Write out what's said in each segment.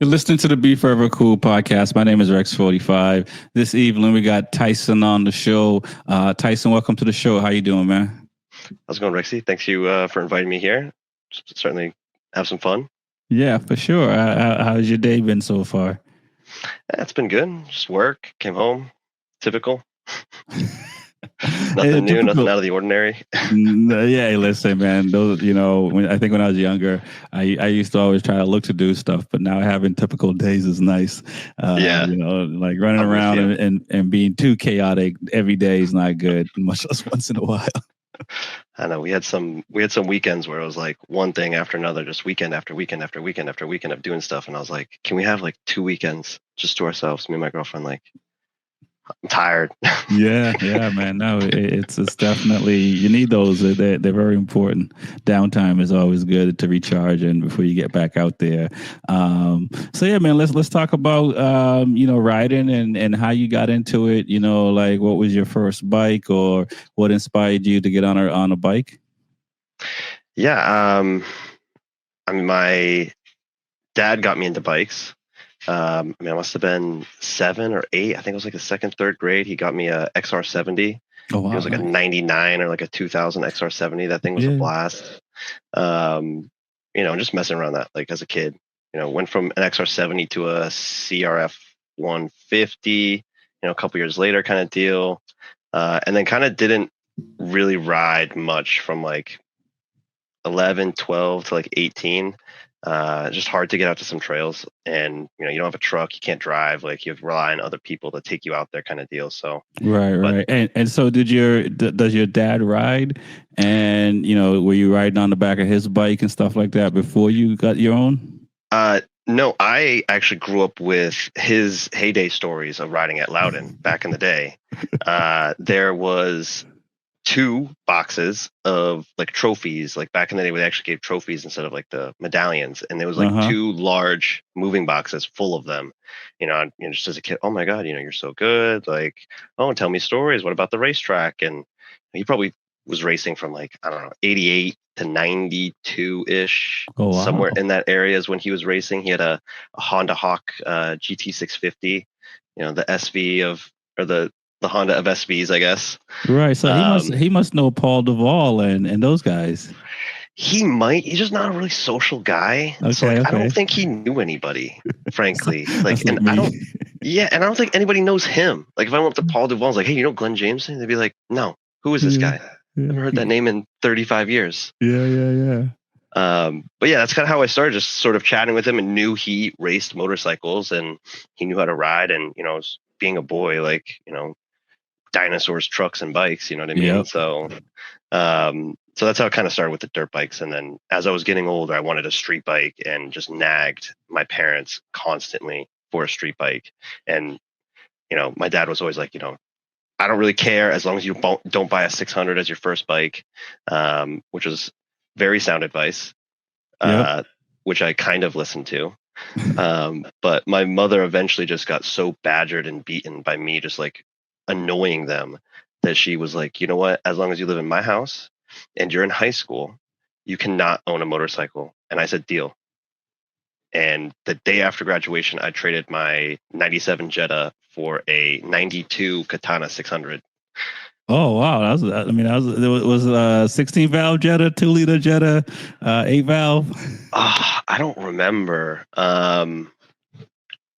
You're listening to the B4vaKool Podcast. My name is Rex45. This evening we got Tyson on the show. Tyson, welcome to the show. How you doing, man? How's it going, Rexy? Thanks for inviting me here. Certainly have some fun. Yeah, for sure. How's your day been so far? It's been good. Just work, came home. Typical. Nothing new, nothing out of the ordinary. Yeah, listen, man. Those, I think when I was younger, I used to always try to look to do stuff, but now having typical days is nice. Like running around and being too chaotic every day is not good, much less once in a while. I know we had some weekends where it was like one thing after another, just weekend after weekend after weekend after weekend of doing stuff, and I was like, can we have like 2 weekends just to ourselves? Me and my girlfriend, like, I'm tired. yeah, man. No, it's definitely, you need those. They're very important. Downtime is always good to recharge and before you get back out there. So yeah, man, let's talk about riding and how you got into it. Like what was your first bike or what inspired you to get on a bike? Yeah, my dad got me into bikes. I must have been 7 or 8. I think it was like the second, third grade. He got me a XR70. Oh, wow. It was like a 99 or like a 2000 XR70. That thing was a blast. Just messing around that like as a kid. Went from an XR70 to a CRF 150. A couple years later, kind of deal, and then kind of didn't really ride much from like 11, 12 to like 18. Just hard to get out to some trails, and you don't have a truck, you can't drive, like you have to rely on other people to take you out there, kind of deal. So right. And so does your dad ride? And were you riding on the back of his bike and stuff like that before you got your own? No, I actually grew up with his heyday stories of riding at Loudon back in the day. There was 2 boxes of like trophies. Like back in the day, we actually gave trophies instead of like the medallions, and there was like 2 large moving boxes full of them. Just as a kid, oh my god, you're so good. Like, oh, tell me stories. What about the racetrack? And he probably was racing from like, I don't know, 88 to 92 ish, somewhere in that area is when he was racing. He had a Honda Hawk GT650, the SV or the Honda of SVs, I guess. Right. So he must know Paul Duvall and those guys. He might. He's just not a really social guy. Okay, so I don't think he knew anybody, frankly. I don't think anybody knows him. Like if I went up to Paul Duvall, I was like, hey, Glenn Jameson? They'd be like, no, who is this guy? I haven't heard that name in 35 years. Yeah. But yeah, that's kind of how I started, just sort of chatting with him, and knew he raced motorcycles and he knew how to ride. And, being a boy, like, dinosaurs, trucks, and bikes, you know what I mean? Yep. So that's how it kind of started with the dirt bikes. And then as I was getting older, I wanted a street bike and just nagged my parents constantly for a street bike. And, my dad was always like, I don't really care as long as you don't buy a 600 as your first bike, which was very sound advice, which I kind of listened to. But my mother eventually just got so badgered and beaten by me just like annoying them that she was like, you know what, as long as you live in my house and you're in high school, you cannot own a motorcycle. And I said, deal. And the day after graduation, I traded my 97 Jetta for a 92 Katana 600. Oh wow! It was a 16 valve Jetta, 2 liter Jetta, 8 valve. I don't remember.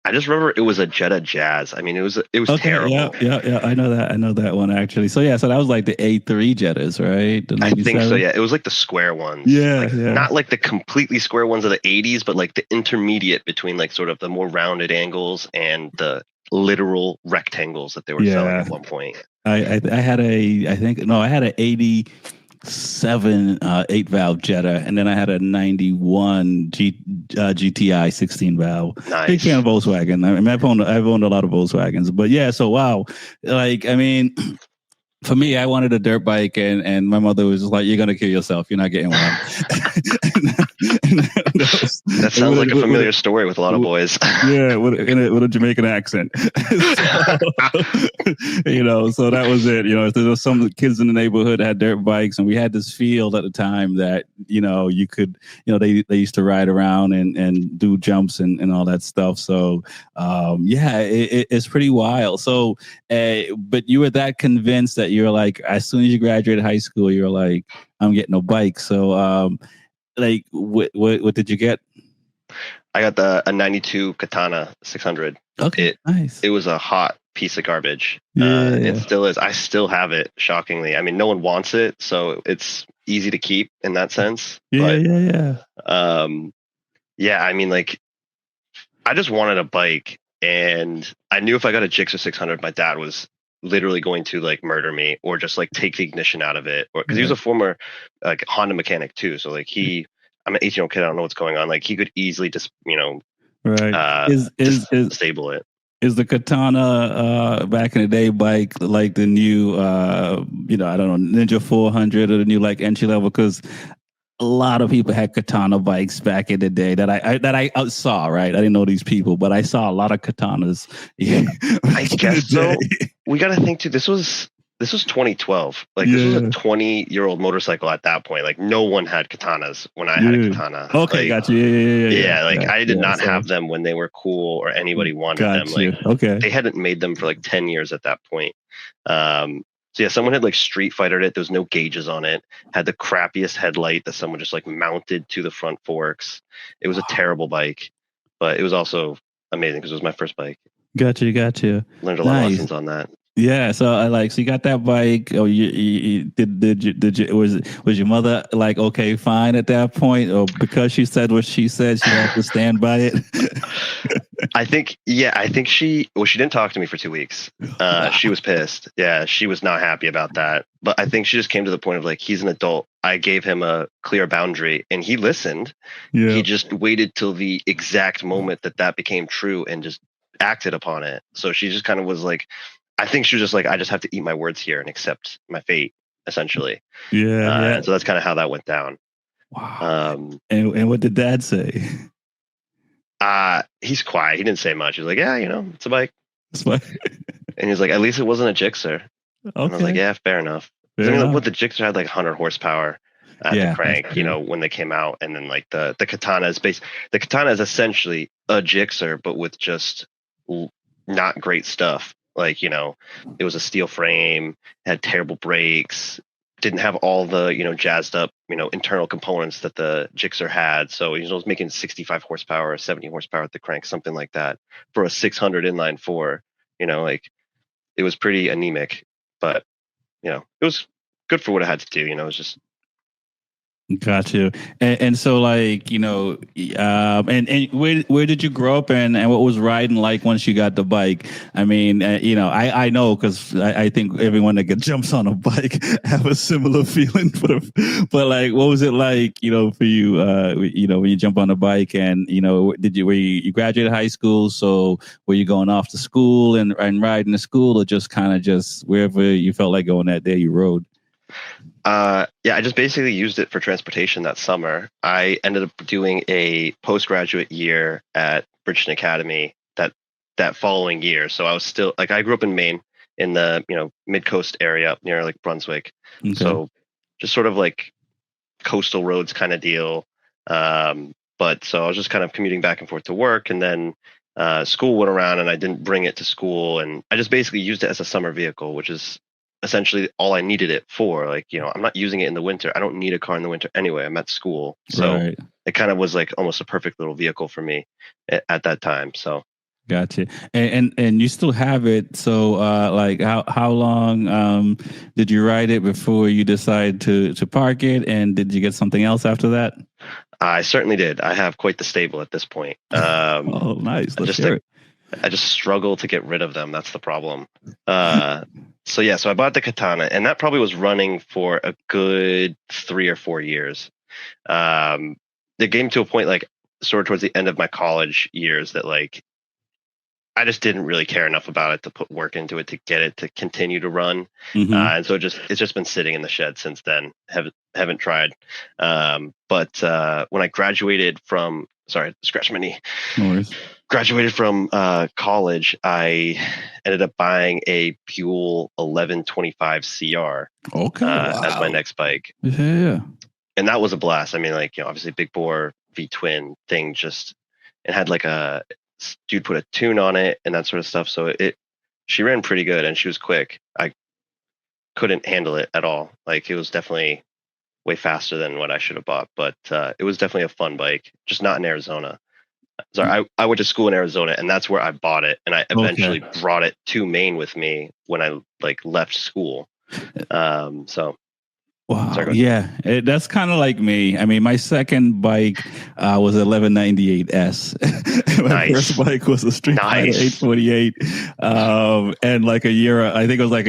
I just remember it was a Jetta Jazz. I mean, it was okay, terrible. Yeah. I know that one actually. So that was like the A3 Jettas, right? I think so. Yeah, it was like the square ones. Yeah. Not like the completely square ones of the 80s, but like the intermediate between like sort of the more rounded angles and the literal rectangles that they were selling at one point. I had an 87 8 valve Jetta, and then I had a 91 GTI 16 valve. Nice. Big fan of Volkswagen. I've owned a lot of Volkswagens, but yeah. So wow, for me, I wanted a dirt bike, and my mother was just like, "You're gonna kill yourself. You're not getting one." That sounds like a familiar story with a lot of boys. Yeah, with a Jamaican accent. So that was it. There was some kids in the neighborhood that had dirt bikes, and we had this field at the time that you could, they used to ride around and do jumps and all that stuff. So it's pretty wild. So, but you were that convinced that you're like, as soon as you graduated high school, you're like, I'm getting a bike. So, like, what did you get? I got a 92 Katana 600. Okay, nice. It was a hot piece of garbage. Yeah. It still is. I still have it, shockingly. I mean, no one wants it, so it's easy to keep in that sense. Yeah. I mean, like, I just wanted a bike, and I knew if I got a Gixxer 600, my dad was literally going to like murder me or just like take the ignition out of it, or because he was a former like Honda mechanic too. So like I'm an 18-year-old kid. I don't know what's going on. Like he could easily just disable it. Is the Katana back in the day bike like the new I don't know, Ninja 400 or the new like entry level? Because a lot of people had Katana bikes back in the day that I saw, right? I didn't know these people, but I saw a lot of Katanas. I guess so. We got to think too. This was 2012. Like this was a 20-year-old motorcycle at that point. Like no one had Katanas when I had a Katana. Okay, like, got you. Yeah. I did not have them when they were cool or anybody wanted them. Like they hadn't made them for like 10 years at that point. So yeah, someone had like Street Fightered it. There was no gauges on it. Had the crappiest headlight that someone just like mounted to the front forks. It was a terrible bike, but it was also amazing because it was my first bike. Gotcha. Learned a lot of lessons on that. Yeah, so you got that bike. Oh, you was your mother like okay, fine at that point, or because she said what she said, she had to stand by it? I think she didn't talk to me for 2 weeks. She was pissed. Yeah, she was not happy about that. But I think she just came to the point of like, he's an adult. I gave him a clear boundary and he listened. Yeah. He just waited till the exact moment that became true and just acted upon it. So she just kind of was like, I think she was just like, I just have to eat my words here and accept my fate, essentially. Yeah. So that's kind of how that went down. Wow. And what did Dad say? He's quiet. He didn't say much. He was like, yeah, it's a bike. And he's like, at least it wasn't a Gixxer. Okay. And I was like, yeah, fair enough. What the Gixxer had like 100 horsepower at the crank, when they came out. And then like the Katana is essentially a Gixxer, but with just not great stuff. Like, it was a steel frame, had terrible brakes, didn't have all the, jazzed up, internal components that the Gixxer had. So, it was making 65 horsepower, 70 horsepower at the crank, something like that for a 600 inline four, like it was pretty anemic, but, it was good for what it had to do. It was just. Got you. And so like, and where did you grow up and what was riding like once you got the bike? I mean, I know because I think everyone that jumps on a bike have a similar feeling, but like, what was it like, for you, when you jump on a bike and, were you graduated high school? So were you going off to school and riding to school or just wherever you felt like going that day you rode? I just basically used it for transportation that summer. I ended up doing a postgraduate year at Bridgeton Academy that following year. So I was still like, I grew up in Maine in the, mid-coast area up near like Brunswick. Okay. So just sort of like coastal roads kind of deal. But so I was just kind of commuting back and forth to work, and then school went around and I didn't bring it to school, and I just basically used it as a summer vehicle, which is essentially all I needed it for. Like, I'm not using it in the winter. I don't need a car in the winter anyway. I'm at school. So It kind of was like almost a perfect little vehicle for me at that time. So. Gotcha. And you still have it. So like how long did you ride it before you decided to park it? And did you get something else after that? I certainly did. I have quite the stable at this point. Oh, nice. Let's hear it. I just struggle to get rid of them. That's the problem. So I bought the Katana, and that probably was running for a good 3 or 4 years. It came to a point like sort of towards the end of my college years that like I just didn't really care enough about it to put work into it to get it to continue to run. Mm-hmm. And so it's just been sitting in the shed since then. Haven't tried. But when I graduated from, sorry, scratch my knee. No worries. Graduated from college, I ended up buying a B4vaKool 1125 CR. Okay, wow. As my next bike. Yeah. And that was a blast. I mean, like, you know, obviously big bore V twin thing, just it had like a dude put a tune on it and that sort of stuff. So she ran pretty good and she was quick. I couldn't handle it at all. Like, it was definitely way faster than what I should have bought, but it was definitely a fun bike, just not in Arizona. Sorry, I went to school in Arizona, and that's where I bought it, and I eventually brought it to Maine with me when I like left school. So. Wow. Yeah, that's kind of like me. I mean, my second bike was 1198S. My first bike was a Street Fighter 848. And like a year, I think it was like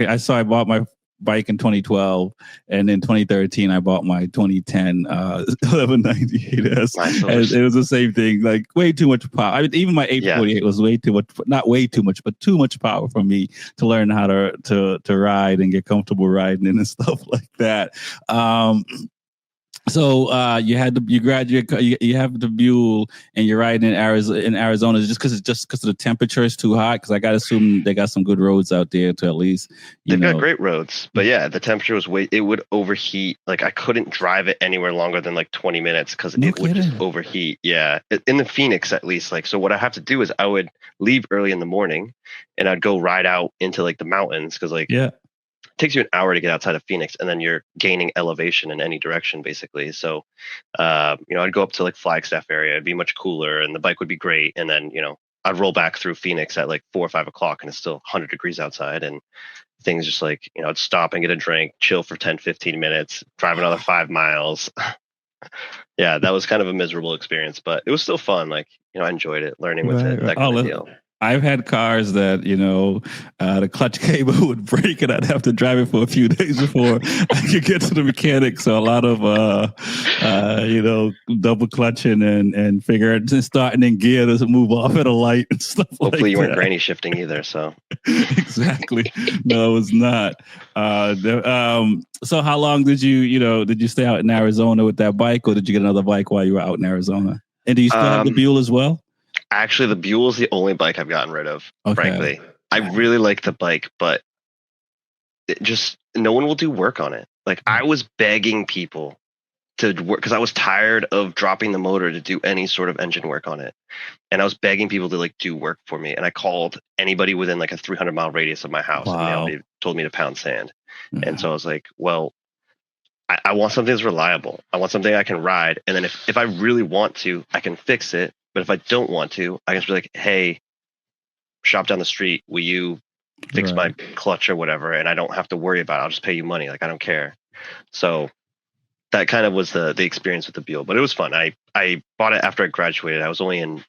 I bought my bike in 2012, and in 2013 I bought my 2010 1198S. And it was the same thing, like way too much power. I mean, even my 848 was way too much, not way too much, but too much power for me to learn how to ride and get comfortable riding and stuff like that. So you graduate, you have the B4vaKool, and you're riding in Arizona just because the temperature is too hot. Because I got to assume they got some good roads out there to at least. They've got great roads, but yeah, the temperature was it would overheat. Like, I couldn't drive it anywhere longer than like 20 minutes because it would just overheat. Yeah, in the Phoenix at least. Like, so what I have to do is I would leave early in the morning, and I'd go ride out into like the mountains because it takes you an hour to get outside of Phoenix, and then you're gaining elevation in any direction, basically. So, I'd go up to like Flagstaff area. It'd be much cooler, and the bike would be great. And then, I'd roll back through Phoenix at like 4 or 5 o'clock, and it's still 100 degrees outside. And things just like, I'd stop and get a drink, chill for 10, 15 minutes, drive another 5 miles. Yeah, that was kind of a miserable experience, but it was still fun. Like, I enjoyed it, learning with it, that kind of deal. I've had cars that, the clutch cable would break and I'd have to drive it for a few days before I could get to the mechanic. So a lot of, double clutching and figure it, starting in gear doesn't move off at a light and stuff like that. Hopefully you weren't granny shifting either. So exactly. No, it was not. So how long did you stay out in Arizona with that bike, or did you get another bike while you were out in Arizona? And do you still have the B4vaKool as well? Actually, the B4vaKool is the only bike I've gotten rid of, frankly. I really like the bike, but no one will do work on it. Like, I was begging people to work because I was tired of dropping the motor to do any sort of engine work on it. And I was begging people to like do work for me. And I called anybody within like a 300-mile radius of my house, and they told me to pound sand. Mm-hmm. And so I was like, well, I want something that's reliable. I want something I can ride. And then if I really want to, I can fix it. But if I don't want to, I can just be like, hey, shop down the street, will you fix my clutch or whatever? And I don't have to worry about it. I'll just pay you money. Like, I don't care. So that kind of was the experience with the B4vaKool. But it was fun. I bought it after I graduated. I was only in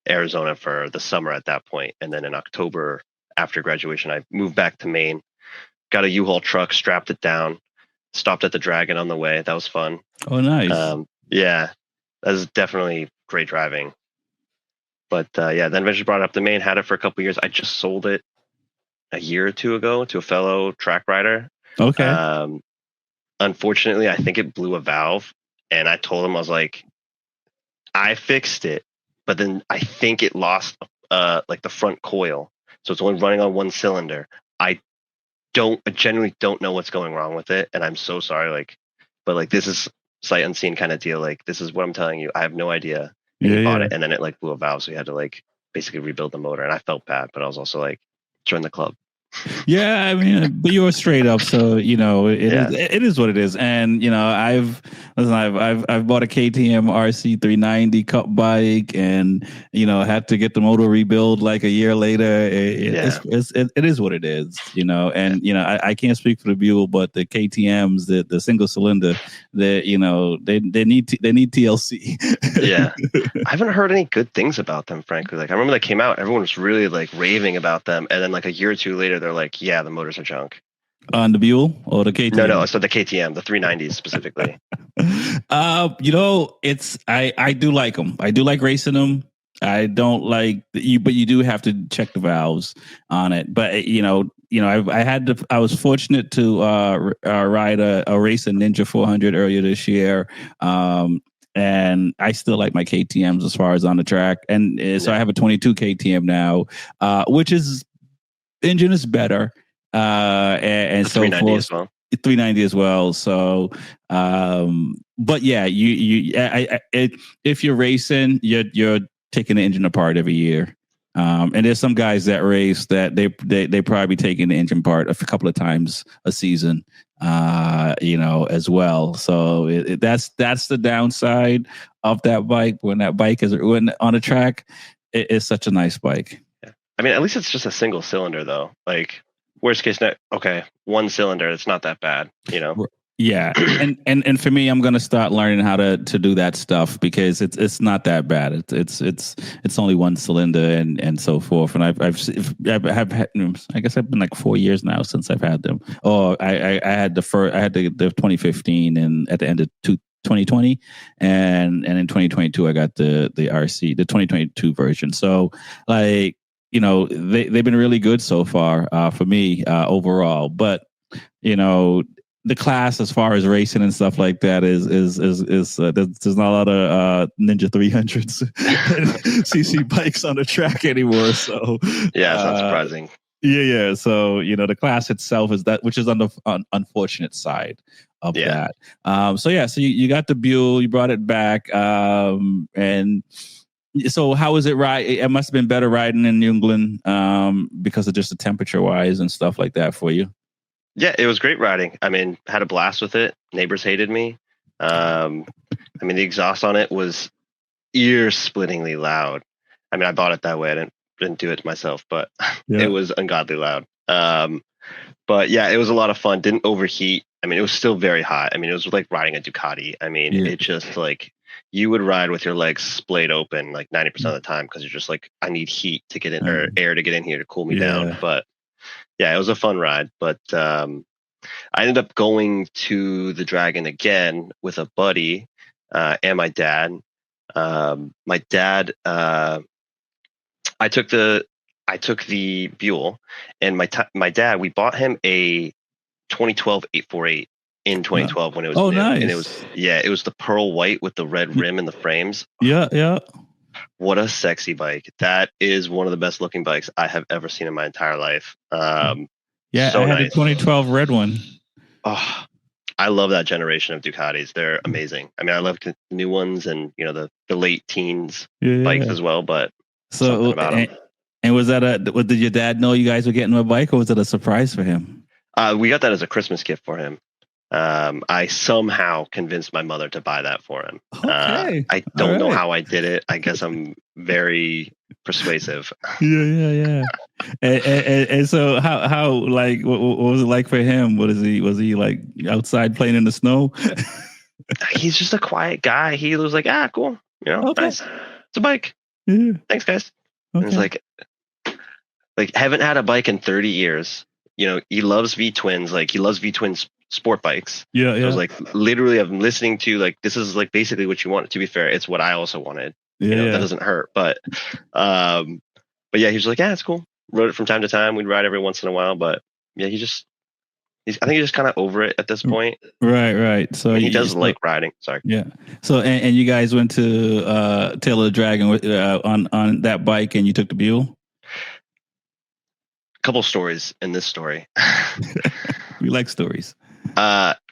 Arizona for the summer at that point. And then in October after graduation, I moved back to Maine, got a U-Haul truck, strapped it down, stopped at the Dragon on the way. That was fun. Oh, nice. Yeah, that was definitely great driving. But then eventually brought it up to Maine, had it for a couple of years. I just sold it a year or two ago to a fellow track rider. Okay. Unfortunately, I think it blew a valve, and I told him, I was like, I fixed it, but then I think it lost like the front coil, so it's only running on one cylinder. I genuinely don't know what's going wrong with it, and I'm so sorry. But this is sight unseen kind of deal. Like, this is what I'm telling you. I have no idea. And he bought it, and then it like blew a valve, so he had to like basically rebuild the motor. And I felt bad, but I was also like, join the club. Yeah, I mean, but you were straight up, so it is what it is. And I've bought a KTM RC 390 cup bike, and had to get the motor rebuild like a year later. It is what it is, And I can't speak for the B4vaKool, but the KTM's, the single cylinder, they need TLC. Yeah, I haven't heard any good things about them, frankly. Like, I remember they came out, everyone was really like raving about them, and then like a year or two later, they're like, yeah, the motors are junk. On the B4vaKool or the KTM? No, so the KTM, the 390s specifically. I do like them. I do like racing them. I don't like you, but you do have to check the valves on it. But I was fortunate to ride a race in Ninja 400 earlier this year. And I still like my KTMs as far as on the track. And so I have a 22 KTM now, which is engine is better. And so 390 as well. 390 as well. So, but yeah, if you're racing, you're taking the engine apart every year. And there's some guys that race that they probably taking the engine apart a couple of times a season, as well. So that's the downside of that bike. When that bike is on a track, it's such a nice bike. Yeah. I mean, at least it's just a single cylinder though. Like worst case, okay, one cylinder. It's not that bad, Yeah, and for me, I'm gonna start learning how to do that stuff because it's not that bad. It's only one cylinder and so forth. And I've had, I guess I've been like 4 years now since I've had them. Oh, I had the 2015 and at the end of 2020, and in 2022 I got the RC, the 2022 version. So like they've been really good so far for me overall, but the class as far as racing and stuff like that is there's not a lot of Ninja 300s CC bikes on the track anymore. So yeah, it's not surprising. Yeah. So the class itself is that, which is on the unfortunate side of that. So you got the Buell, you brought it back, and so how was it ride? It must have been better riding in New England because of just the temperature wise and stuff like that for you. Yeah, it was great riding. I mean, had a blast with it. Neighbors hated me. I mean, the exhaust on it was ear-splittingly loud. I mean, I bought it that way. I didn't do it myself, but it was ungodly loud. But yeah, it was a lot of fun. Didn't overheat. I mean, it was still very hot. I mean, it was like riding a Ducati. I mean, it just like you would ride with your legs splayed open like 90% of the time because you're just like, I need heat to get in or air to get in here to cool me down. But yeah, it was a fun ride, but I ended up going to the Dragon again with a buddy and my dad. My dad, I took the Buell, and my dad, we bought him a 2012 848 in 2012 when it was new. Nice. And it was the pearl white with the red rim and the frames. Yeah. What a sexy bike. That is one of the best looking bikes I have ever seen in my entire life. So I had a 2012 red one. Oh, I love that generation of Ducatis. They're amazing. I mean, I love the new ones and, the late teens bikes as well, but something about them. And was that did your dad know you guys were getting a bike, or was it a surprise for him? We got that as a Christmas gift for him. I somehow convinced my mother to buy that for him. Okay. I don't know how I did it. I guess I'm very persuasive. Yeah. And so how like what was it like for him? Was he like outside playing in the snow? He's just a quiet guy. He was like, cool. Nice. It's a bike. Yeah. Thanks, guys. Okay. And it's like haven't had a bike in 30 years. He loves V-twins. Like he loves V-twins sport bikes. Yeah. So I was like, literally, I'm listening to like, this is like basically what you want. To be fair, it's what I also wanted. That doesn't hurt. But yeah, he was like, it's cool. Rode it from time to time. We'd ride every once in a while. But yeah, I think he's just kind of over it at this point. Right. So he does like riding. Sorry. Yeah. So and you guys went to Tail of the Dragon on that bike, and you took the Buell. Couple stories in this story. We like stories.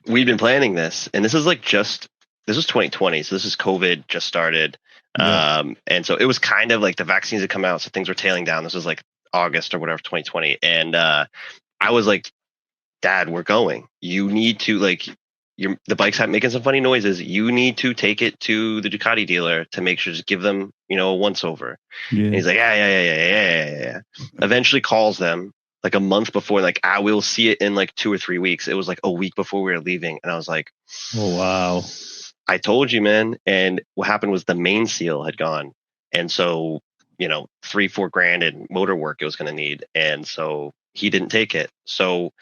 We've been planning this, and this is this was 2020, so this is COVID just started. And so it was kind of like the vaccines had come out, so things were tailing down. This was like August or whatever, 2020. And I was like, Dad, we're going. You need to the bike's making some funny noises. You need to take it to the Ducati dealer to make sure, just give them, a once over. Yeah. And he's like, yeah. Eventually calls them like a month before, like, I will see it in like 2 or 3 weeks. It was like a week before we were leaving. And I was like, oh, wow. I told you, man. And what happened was the main seal had gone. And so, $3-4 grand in motor work it was going to need. And so he didn't take it. So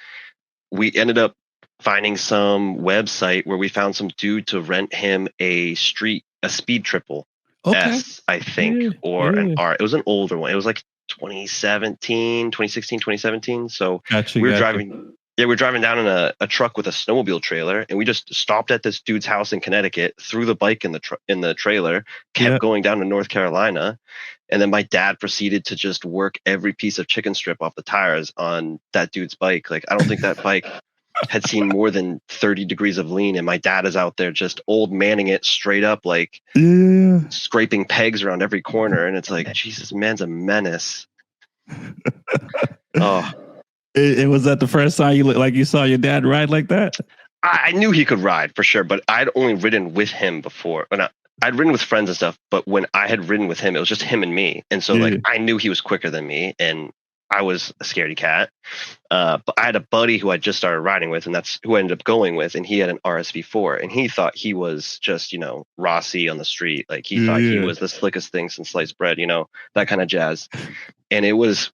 we ended up finding some website where we found some dude to rent him a speed triple. Okay. I think, or an R. It was an older one. It was like 2016, 2017. So Gotcha. we were driving. Yeah, we were driving down in a truck with a snowmobile trailer, and we just stopped at this dude's house in Connecticut, threw the bike in the trailer, kept going down to North Carolina, and then my dad proceeded to just work every piece of chicken strip off the tires on that dude's bike. Like, I don't think that bike had seen more than 30 degrees of lean, and my dad is out there just old manning it straight up, like scraping pegs around every corner, and it's like, Jesus, man's a menace. Oh. It was that the first time you saw your dad ride like that? I knew he could ride for sure, but I'd only ridden with him before. I'd ridden with friends and stuff, but when I had ridden with him, it was just him and me. And so like I knew he was quicker than me, and I was a scaredy cat. But I had a buddy who I just started riding with, and that's who I ended up going with, and he had an RSV4, and he thought he was just, Rossi on the street. Like he thought he was the slickest thing since sliced bread, that kind of jazz. And it was,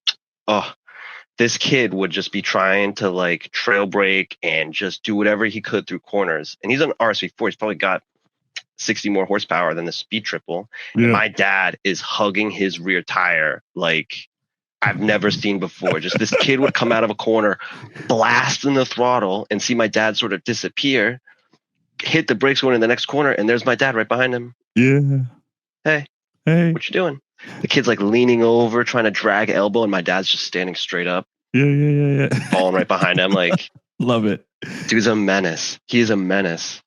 this kid would just be trying to like trail brake and just do whatever he could through corners. And he's on RSV4. He's probably got 60 more horsepower than the Speed Triple. Yeah. And my dad is hugging his rear tire like I've never seen before. Just this kid would come out of a corner, blasting the throttle, and see my dad sort of disappear, hit the brakes going in the next corner, and there's my dad right behind him. Yeah. Hey, what you doing? The kid's like leaning over, trying to drag elbow, and my dad's just standing straight up. Yeah. Falling right behind him. Like, love it. Dude's a menace. He is a menace.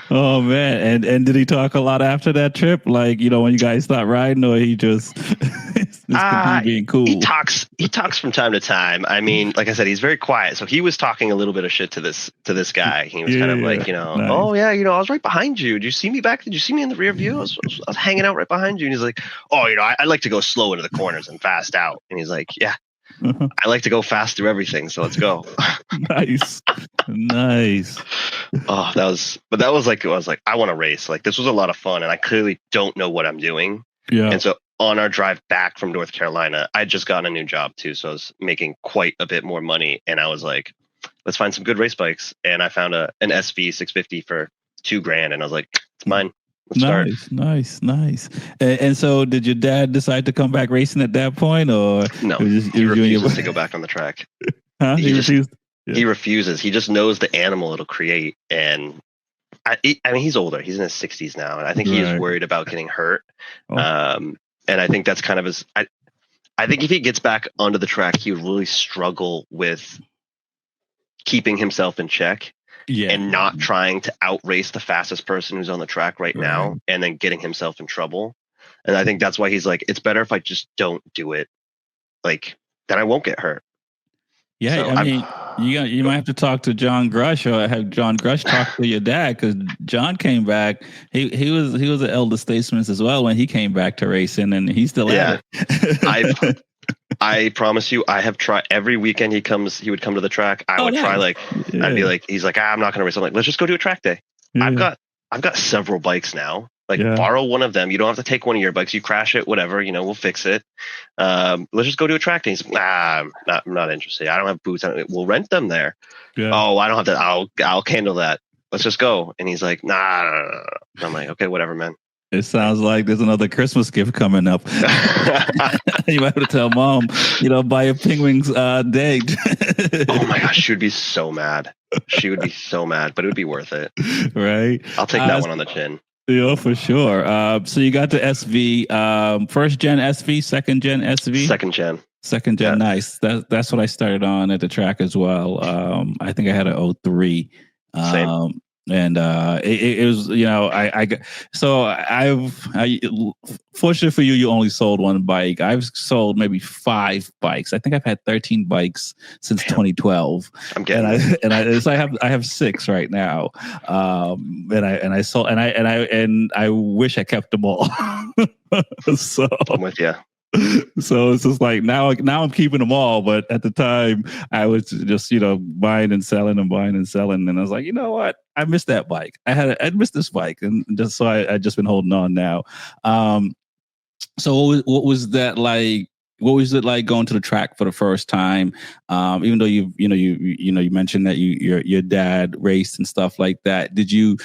Oh man. And did he talk a lot after that trip? Like, when you guys stopped riding, or he just being cool? He talks from time to time. I mean, like I said, he's very quiet. So he was talking a little bit of shit to this guy. He was kind of like, nice. Oh yeah, I was right behind you. Did you see me back? Did you see me in the rear view? I was hanging out right behind you. And he's like, oh, I like to go slow into the corners and fast out. And he's like, yeah, I like to go fast through everything. So let's go. Nice. Oh, that was like, I was like, I want to race. Like, this was a lot of fun, and I clearly don't know what I'm doing. Yeah. And so on our drive back from North Carolina, I'd just gotten a new job too. So I was making quite a bit more money, and I was like, let's find some good race bikes. And I found an SV 650 for $2,000, and I was like, it's mine. Let's start. Nice. And so did your dad decide to come back racing at that point, or no? He refuses to go back on the track. Huh? He refused? He refuses. He just knows the animal it'll create. And I mean, he's older. He's in his 60s now. And I think he is worried about getting hurt. Oh. And I think that's kind of his... I think if he gets back onto the track, he would really struggle with keeping himself in check and not trying to outrace the fastest person who's on the track right now and then getting himself in trouble. And I think that's why he's like, it's better if I just don't do it. Like, then I won't get hurt. Yeah, so I mean, you might have to talk to John Grush, or have John Grush talk to your dad, because John came back. He was an elder statesman as well when he came back to racing, and he's still at it. I promise you, I have tried every weekend he would come to the track. I would try I'd be like, he's like, I'm not going to race. I'm like, let's just go do a track day. Yeah. I've got several bikes now. Like, borrow one of them. You don't have to take one of your bikes. You crash it, whatever, we'll fix it. Let's just go do a track day. He's like, I'm not interested. I don't have boots. We'll rent them there. Yeah. Oh, I don't have that. I'll handle that. Let's just go. And he's like, nah. I'm like, okay, whatever, man. It sounds like there's another Christmas gift coming up. You might have to tell mom, buy a Penguins date. Oh my gosh, she would be so mad. She would be so mad, but it would be worth it. Right. I'll take that one on the chin. Yeah, for sure. So you got the SV, first gen SV, second gen SV? Second gen, nice. That's what I started on at the track as well. I think I had an 03. Same. And it was, fortunately for you, you only sold one bike. I've sold maybe 5 bikes. I think I've had 13 bikes since 2012. I'm getting so I have 6 right now. And I sold, and I wish I kept them all. So I'm with you. So it's just like now I'm keeping them all, but at the time I was just buying and selling, and I was like, you know what, I missed that bike. I missed this bike, and just so I just been holding on now. So what was that like? What was it like going to the track for the first time? Even though you mentioned that your dad raced and stuff like that, did you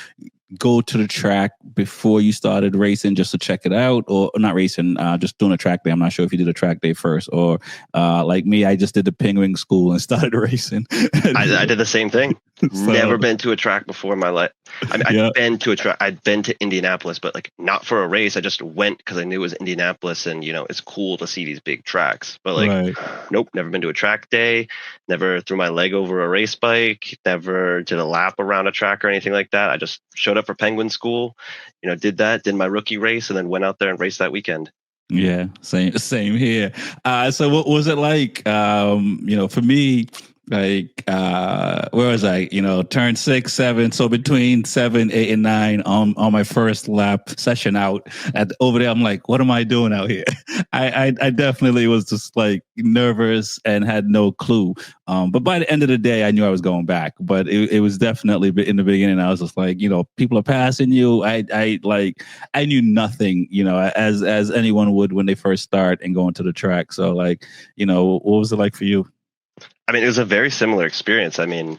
go to the track before you started racing just to check it out, or not racing, just doing a track day? I'm not sure if you did a track day first, or like me, I just did the penguin school and started racing. I did the same thing. So, Never been to a track before in my life. I mean, Yeah. I'd been to a track. I'd been to Indianapolis, but like not for a race. I just went because I knew it was Indianapolis, and you know it's cool to see these big tracks. But like, Right. nope, never been to a track day. Never threw my leg over a race bike. Never did a lap around a track or anything like that. I just showed up for penguin school, you know, did my rookie race, and then went out there and raced that weekend. Yeah, same here. So what was it like? You know, for me, like where was I? You know, turned 6, 7. So between 7, 8, and 9 on my first lap session out over there, I'm like, what am I doing out here? I definitely was just like nervous and had no clue. But by the end of the day, I knew I was going back. But it was definitely in the beginning. I was just like, you know, people are passing you. I knew nothing, you know, as anyone would when they first start and go into the track. So like, you know, what was it like for you? I mean, it was a very similar experience. I mean,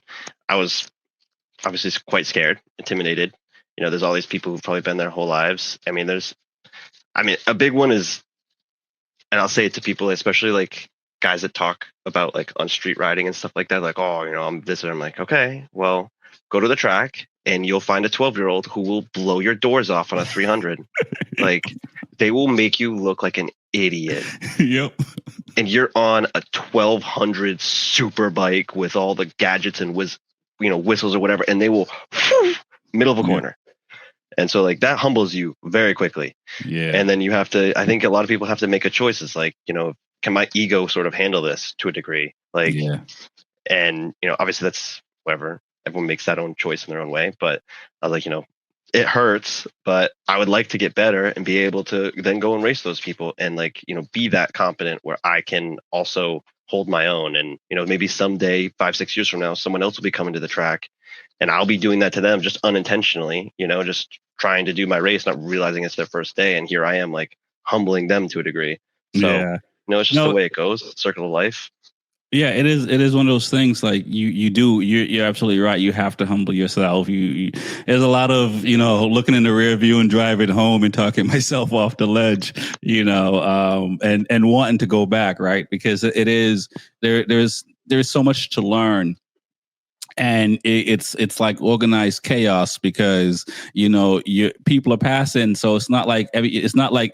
I was obviously quite scared, intimidated. You know, there's all these people who've probably been their whole lives. I mean, a big one is, and I'll say it to people, especially like guys that talk about like on street riding and stuff like that, like, oh, you know, I'm this, and I'm like, okay, well, go to the track and you'll find a 12-year-old who will blow your doors off on a 300. Like, they will make you look like an idiot. Yep. And you're on a 1200 super bike with all the gadgets and whistles or whatever, and they will middle of a corner. And so like that humbles you very quickly. Yeah. And then you have to, I think a lot of people have to make a choice. It's like, you know, can my ego sort of handle this to a degree? Like, Yeah. and you know, obviously that's whatever. Everyone makes that own choice in their own way. But I was like, you know, it hurts, but I would like to get better and be able to then go and race those people and like, you know, be that competent where I can also hold my own. And, you know, maybe someday, 5, 6 years from now, someone else will be coming to the track and I'll be doing that to them just unintentionally, you know, just trying to do my race, not realizing it's their first day. And here I am like humbling them to a degree. So, Yeah. you know, it's just the way it goes, circle of life. Yeah, it is. It is one of those things. Like you're absolutely right. You have to humble yourself. There's a lot of, you know, looking in the rear view and driving home and talking myself off the ledge, you know, and wanting to go back, right? Because it is there's so much to learn. And it's like organized chaos because, you know, people are passing. So it's not like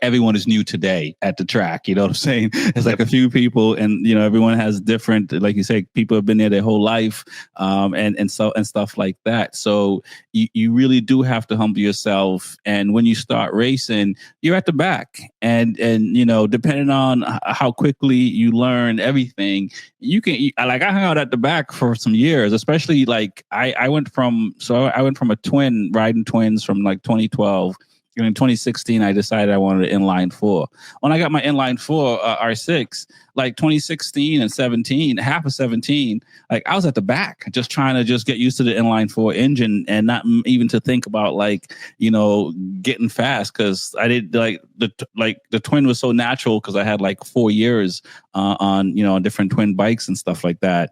everyone is new today at the track. You know what I'm saying? It's like a few people and, you know, everyone has different, like you say, people have been there their whole life and stuff like that. So you really do have to humble yourself. And when you start racing, you're at the back and, you know, depending on how quickly you learn everything, I hung out at the back for some years, especially like I went from a twin riding twins from like 2012. And in 2016, I decided I wanted an inline 4. When I got my inline 4 R6, like 2016 and 17, half of 17, like I was at the back just trying to just get used to the inline 4 engine and not even to think about like, you know, getting fast because I did the twin was so natural because I had like 4 years on different twin bikes and stuff like that.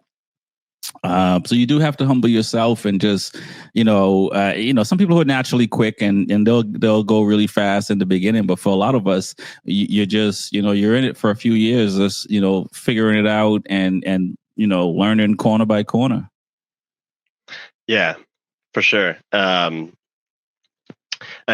So you do have to humble yourself and just, some people who are naturally quick and they'll go really fast in the beginning. But for a lot of us, you're just, you're in it for a few years, just, figuring it out and learning corner by corner. Yeah, for sure. I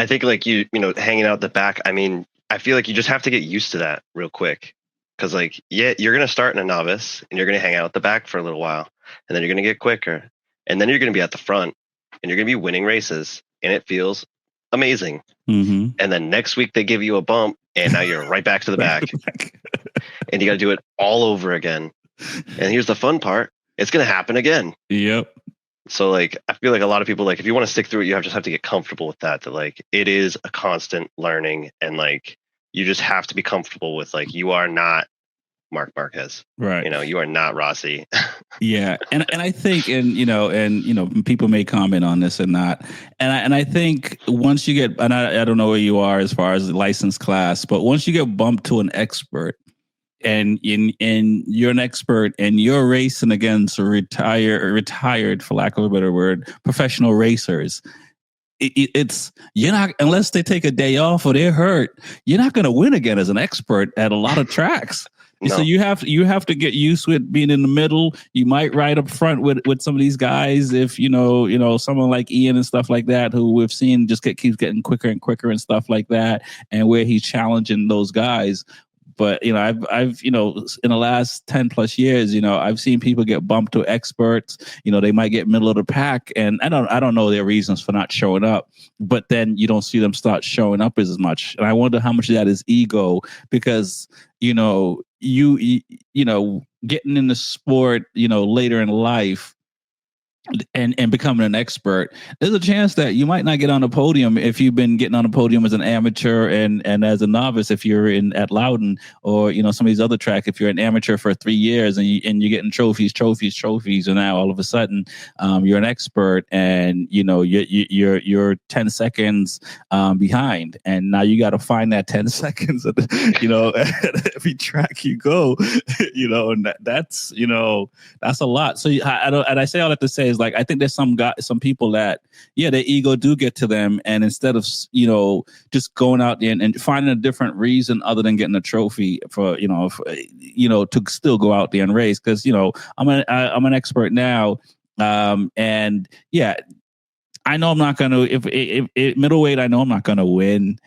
think like hanging out the back, I mean, I feel like you just have to get used to that real quick. Cause like, yeah, you're going to start in a novice and you're going to hang out at the back for a little while and then you're going to get quicker and then you're going to be at the front and you're going to be winning races and it feels amazing. Mm-hmm. And then next week they give you a bump and now you're right back to the back and you got to do it all over again. And here's the fun part. It's going to happen again. Yep. So like, I feel like a lot of people, like, if you want to stick through it, you just have to get comfortable with that like it is a constant learning and like, you just have to be comfortable with like, you are not Marc Marquez, right? You are not Rossi. Yeah. And I think, and people may comment on this and not. And I think once you get, and I don't know where you are as far as the license class, but once you get bumped to an expert and you're an expert and you're racing against retired, for lack of a better word, professional racers, it's you're not, unless they take a day off or they're hurt, you're not going to win again as an expert at a lot of tracks. No. So you have to get used with being in the middle. You might ride up front with some of these guys if you know someone like Ian and stuff like that, who we've seen just keeps getting quicker and quicker and stuff like that, and where he's challenging those guys. But I've in the last 10 plus years, I've seen people get bumped to experts. They might get middle of the pack, and I don't know their reasons for not showing up. But then you don't see them start showing up as much, and I wonder how much of that is ego, because you getting in the sport, later in life. And becoming an expert, there's a chance that you might not get on the podium if you've been getting on the podium as an amateur and as a novice if you're at Loudon or some of these other tracks. If you're an amateur for 3 years and you're getting trophies, and now all of a sudden you're an expert and you're 10 seconds behind, and now you got to find that 10 seconds at every track you go, and that's a lot. So I say all that to say is, like, I think there's some people that, their ego do get to them, and instead of just going out there and finding a different reason other than getting a trophy to still go out there and race, because I'm an expert now, and I know I'm not gonna, if middleweight, I know I'm not gonna win,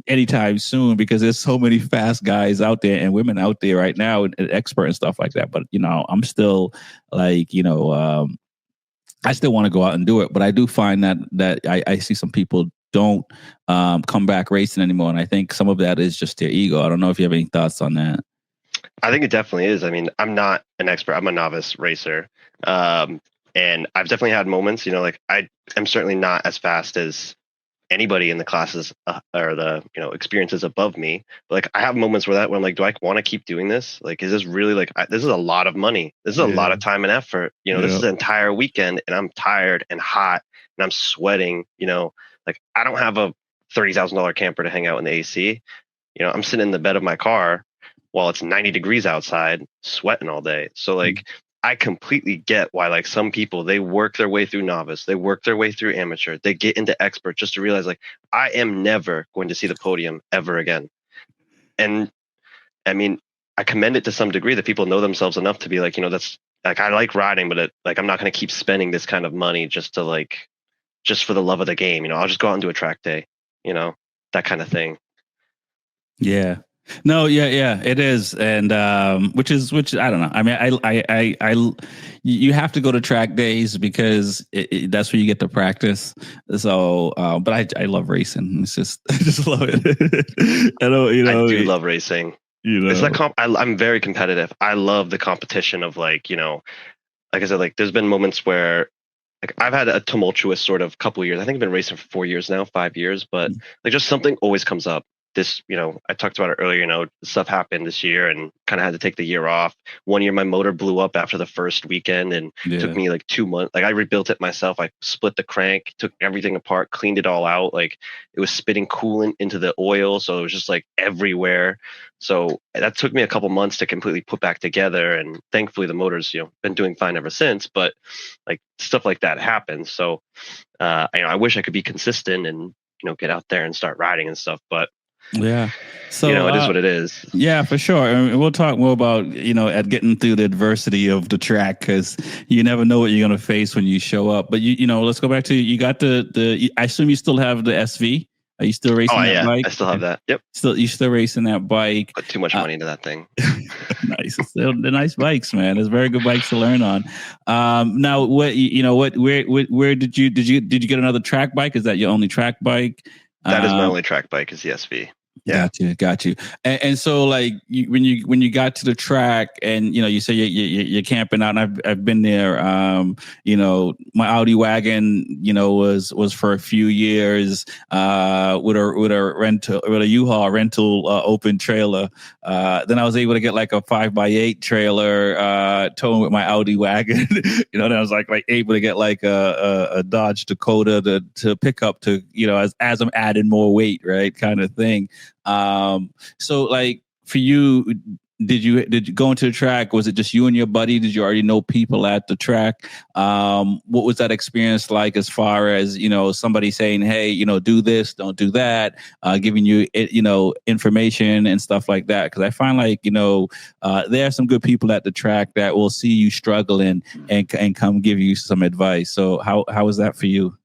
anytime soon, because there's so many fast guys out there and women out there right now, and expert and stuff like that. But I'm still like, I still want to go out and do it. But I do find that I see some people don't come back racing anymore, and I think some of that is just their ego. I don't know if you have any thoughts on that. I think it definitely is. I mean, I'm not an expert. I'm a novice racer. And I've definitely had moments, like I am certainly not as fast as anybody in the classes or the experiences above me. But like I have moments where I'm like, do I want to keep doing this? Like, is this really this is a lot of money. This is a lot of time and effort. This is an entire weekend, and I'm tired and hot and I'm sweating. Like I don't have a $30,000 camper to hang out in the AC. I'm sitting in the bed of my car while it's 90 degrees outside, sweating all day. So like, I completely get why, like, some people, they work their way through novice, they work their way through amateur, they get into expert just to realize, like, I am never going to see the podium ever again. And I mean, I commend it to some degree that people know themselves enough to be like, that's like, I like riding, but I'm not going to keep spending this kind of money just for the love of the game. I'll just go out and do a track day, that kind of thing. Yeah. No, yeah, it is, and which I don't know. I mean, I you have to go to track days because that's where you get to practice. So, but I love racing. It's just I just love it. I do love racing. It's like I'm very competitive. I love the competition of like I said, like there's been moments where like I've had a tumultuous sort of couple of years. I think I've been racing for 4 years now, 5 years, but like just something always comes up. This, I talked about it earlier, stuff happened this year and kind of had to take the year off. 1 year, my motor blew up after the first weekend and it took me like 2 months. Like I rebuilt it myself. I split the crank, took everything apart, cleaned it all out. Like it was spitting coolant into the oil. So it was just like everywhere. So that took me a couple months to completely put back together. And thankfully the motor's, been doing fine ever since, but like stuff like that happens. So, I wish I could be consistent and, get out there and start riding and stuff, but yeah, so it is what it is. Yeah, for sure. And we'll talk more about at getting through the adversity of the track, because you never know what you're going to face when you show up. But let's go back to you got the I assume you still have the SV. Are you still racing that bike? I still have that. Yep. You still racing that bike? Put too much money into that thing. Nice. They're nice bikes, man. It's very good bikes to learn on. Now, where did you get another track bike? Is that your only track bike? That is my only track bike, is the SV. Yeah. Got you. And so like when you got to the track and, you say you're camping out, and I've been there, my Audi wagon, was for a few years, with a U-Haul rental, open trailer. Then I was able to get like a 5x8 trailer, towing with my Audi wagon, then I was like able to get like a Dodge Dakota to pick up to, as I'm adding more weight, right. Kind of thing. So like for you, did you go into the track? Was it just you and your buddy? Did you already know people at the track? What was that experience like as far as, somebody saying, hey, do this, don't do that, giving you, information and stuff like that? Because I find like, there are some good people at the track that will see you struggling and come give you some advice. So how was that for you?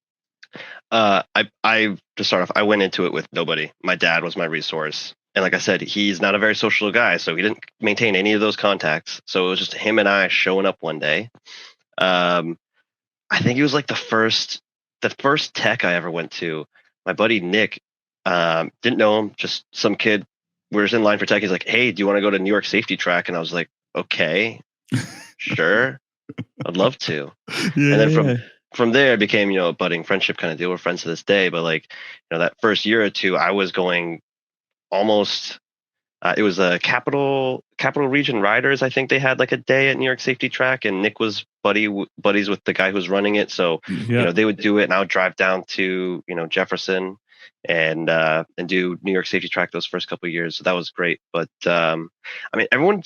I to start off, I went into it with nobody. My dad was my resource. And like I said, he's not a very social guy, so he didn't maintain any of those contacts. So it was just him and I showing up one day. I think it was like the first tech I ever went to. My buddy Nick, didn't know him, just some kid. We were just in line for tech. He's like, "Hey, do you want to go to New York Safety Track?" And I was like, "Okay, sure, I'd love to." Yeah, and then from there, it became a budding friendship kind of deal. We're friends to this day. But like that first year or two, I was going almost. It was a Capital Region Riders. I think they had like a day at New York Safety Track, and Nick was buddies with the guy who was running it. So they would do it, and I would drive down to Jefferson and do New York Safety Track those first couple of years. So that was great. But I mean, everyone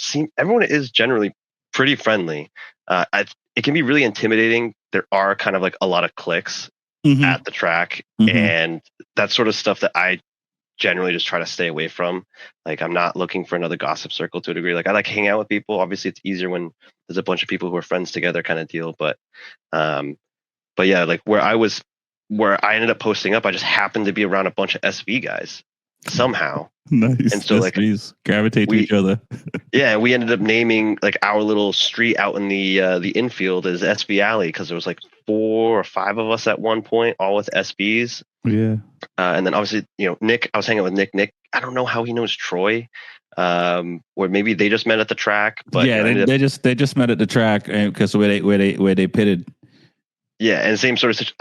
is generally pretty friendly. It can be really intimidating. There are kind of like a lot of cliques at the track, and that sort of stuff that I generally just try to stay away from. Like, I'm not looking for another gossip circle to a degree. Like, I like hanging out with people. Obviously it's easier when there's a bunch of people who are friends together kind of deal. But yeah, like where I ended up posting up, I just happened to be around a bunch of SV guys somehow. Nice. And so SVs gravitate to each other. Yeah, we ended up naming like our little street out in the infield as SV Alley, because there was like 4 or 5 of us at one point, all with SVs. Yeah. And then obviously, Nick, I was hanging out with Nick. Nick, I don't know how he knows Troy, or maybe they just met at the track. But yeah, they just met at the track because where they pitted. Yeah, and same sort of.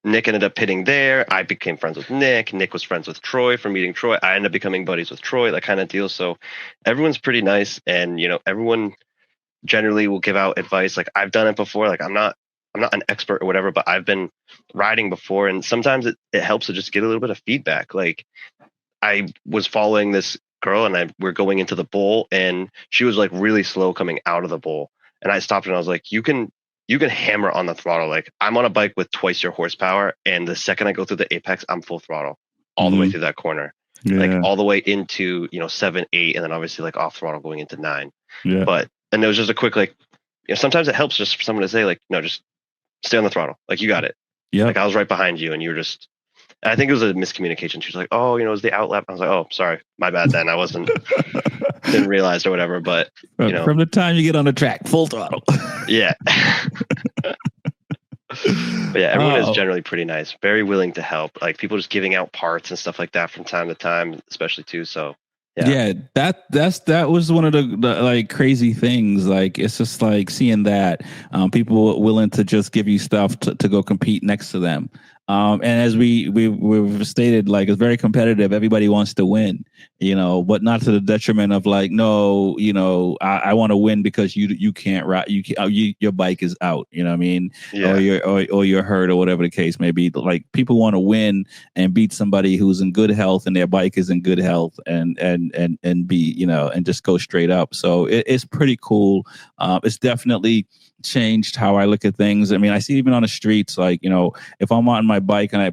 Nick ended up pitting there. I became friends with Nick. Nick was friends with Troy from meeting Troy. I ended up becoming buddies with Troy, that kind of deal. So everyone's pretty nice, and everyone generally will give out advice. Like, I've done it before. Like, I'm not an expert or whatever, but I've been riding before, and sometimes it helps to just get a little bit of feedback. Like, I was following this girl, and we're going into the bowl, and she was like really slow coming out of the bowl, and I stopped her and I was like, you can hammer on the throttle. Like, I'm on a bike with twice your horsepower, and the second I go through the apex, I'm full throttle all the way through that corner. Yeah. Like, all the way into 7, 8, and then obviously like off throttle going into 9. Yeah. And it was just a quick, like, sometimes it helps just for someone to say, like, no, just stay on the throttle. Like, you got it. Yeah. Like, I was right behind you, and you were just. I think it was a miscommunication. She was like, "Oh, it was the outlap." I was like, "Oh, sorry, my bad." Then I didn't realize or whatever. But from the time you get on the track, full throttle. Yeah. But yeah, everyone is generally pretty nice, very willing to help. Like, people just giving out parts and stuff like that from time to time, especially too. So yeah, that was one of the like crazy things. Like, it's just like seeing that people willing to just give you stuff to go compete next to them. And as we've stated, like, it's very competitive. Everybody wants to win, but not to the detriment of like, no, I want to win because you can't ride. Your bike is out. You know what I mean? Yeah. Or you're hurt or whatever the case may be. Like, people want to win and beat somebody who's in good health and their bike is in good health and be, and just go straight up. So it's pretty cool. It's definitely changed how I look at things. I mean, I see even on the streets, like, if I'm on my bike and I'm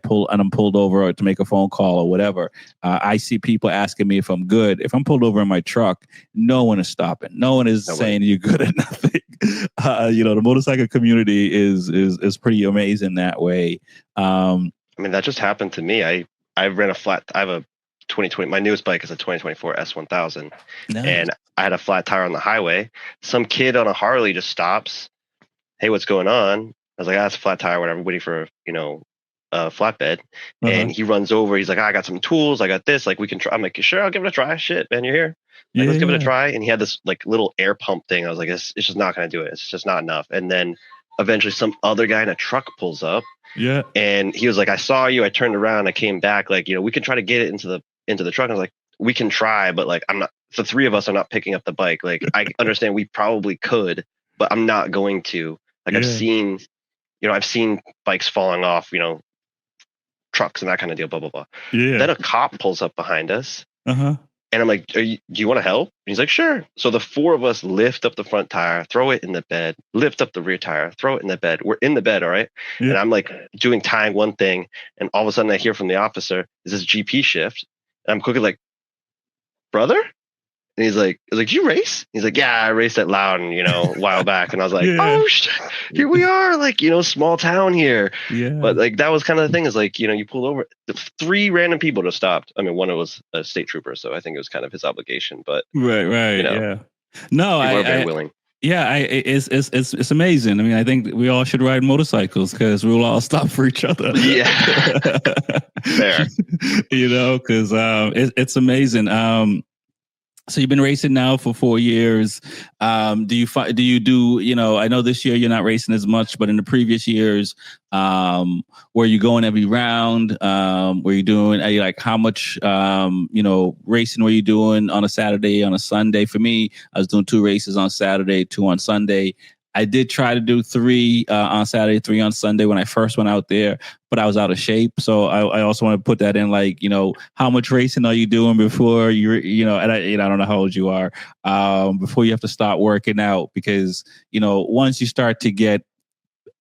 pulled over to make a phone call or whatever, I see people asking me if I'm good. If I'm pulled over in my truck, no one is stopping. No one is saying you're good at nothing. The motorcycle community is pretty amazing that way. I mean, that just happened to me. I ran I have a 2020. My newest bike is a 2024 S1000, nice. And I had a flat tire on the highway. Some kid on a Harley just stops. Hey, what's going on? I was like, that's a flat tire, whatever. I'm waiting for, a flatbed. And he runs over. He's like, I got some tools. I got this. Like, we can try. I'm like, sure, I'll give it a try. Shit, man, you're here. Like, let's give it a try. And he had this like little air pump thing. I was like, it's just not going to do it. It's just not enough. And then eventually some other guy in a truck pulls up. Yeah. And he was like, I saw you. I turned around. I came back. Like, we can try to get it into the truck. I was like, we can try, but like, I'm not. The 3 of us are not picking up the bike. Like, I understand we probably could, but I'm not going to. Like, I've seen bikes falling off, trucks and that kind of deal, blah, blah, blah. Yeah. Then a cop pulls up behind us. And I'm like, do you want to help? And he's like, sure. So the four of us lift up the front tire, throw it in the bed, lift up the rear tire, throw it in the bed. We're in the bed, all right? Yeah. And I'm like tying one thing. And all of a sudden I hear from the officer, is this GP shift? And I'm quickly like, brother? And he's like, did you race? He's like, yeah, I raced at Loudon, a while back. And I was like, oh, shit, here we are, like, small town here. Yeah. But like, that was kind of the thing is like, you pulled over, 3 random people just stopped. I mean, one was a state trooper, so I think it was kind of his obligation, but right. Yeah. No, people are very willing. Yeah, it's amazing. I mean, I think we all should ride motorcycles because we'll all stop for each other. Yeah. Fair. Because it's amazing. So you've been racing now for 4 years. Do you do, I know this year you're not racing as much, but in the previous years, were you going every round? Were you doing how much, racing were you doing on a Saturday, on a Sunday? For me, I was doing 2 races on Saturday, 2 on Sunday. I did try to do 3 on Saturday, 3 on Sunday when I first went out there, but I was out of shape. So I also want to put that in, how much racing are you doing before and I don't know how old you are, before you have to start working out? Because, once you start to get,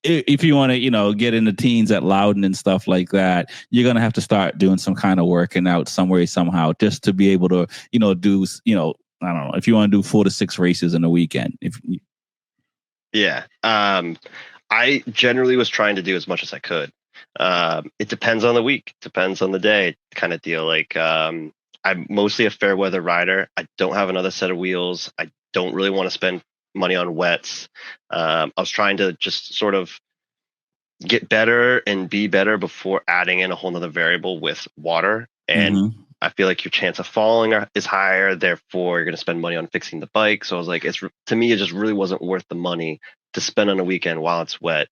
if you want to, get in the teens at Loudon and stuff like that, you're going to have to start doing some kind of working out some way, somehow, just to be able to, do, I don't know, if you want to do 4 to 6 races in a weekend. Yeah. I generally was trying to do as much as I could. It depends on the week, depends on the day kind of deal. Like, I'm mostly a fair weather rider. I don't have another set of wheels. I don't really want to spend money on wets. I was trying to just sort of get better and be better before adding in a whole nother variable with water. And I feel like your chance of falling is higher. Therefore, you're going to spend money on fixing the bike. So I was like, to me, it just really wasn't worth the money to spend on a weekend while it's wet.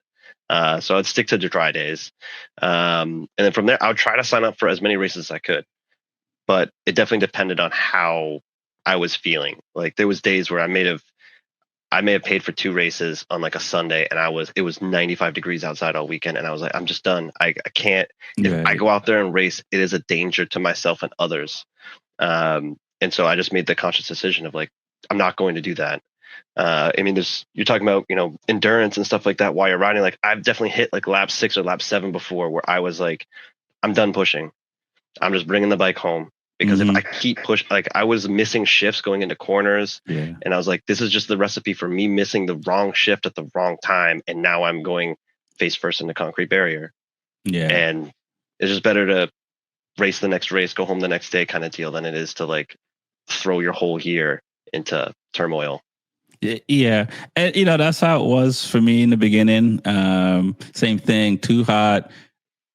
So I'd stick to the dry days. And then from there, I would try to sign up for as many races as I could. But it definitely depended on how I was feeling. Like there was days where I may have paid for 2 races on like a Sunday, and it was 95 degrees outside all weekend, and I was like, I'm just done. I can't. If I go out there and race, it is a danger to myself and others. And so I just made the conscious decision of like, I'm not going to do that. I mean, you're talking about endurance and stuff like that while you're riding. Like I've definitely hit like lap 6 or lap 7 before, where I was like, I'm done pushing. I'm just bringing the bike home. Because if I keep pushing, like I was missing shifts going into corners, and I was like, this is just the recipe for me missing the wrong shift at the wrong time, and now I'm going face first in the concrete barrier. Yeah, and it's just better to race the next race, go home the next day kind of deal than it is to like throw your whole year into turmoil. Yeah, and that's how it was for me in the beginning. Same thing, too hot.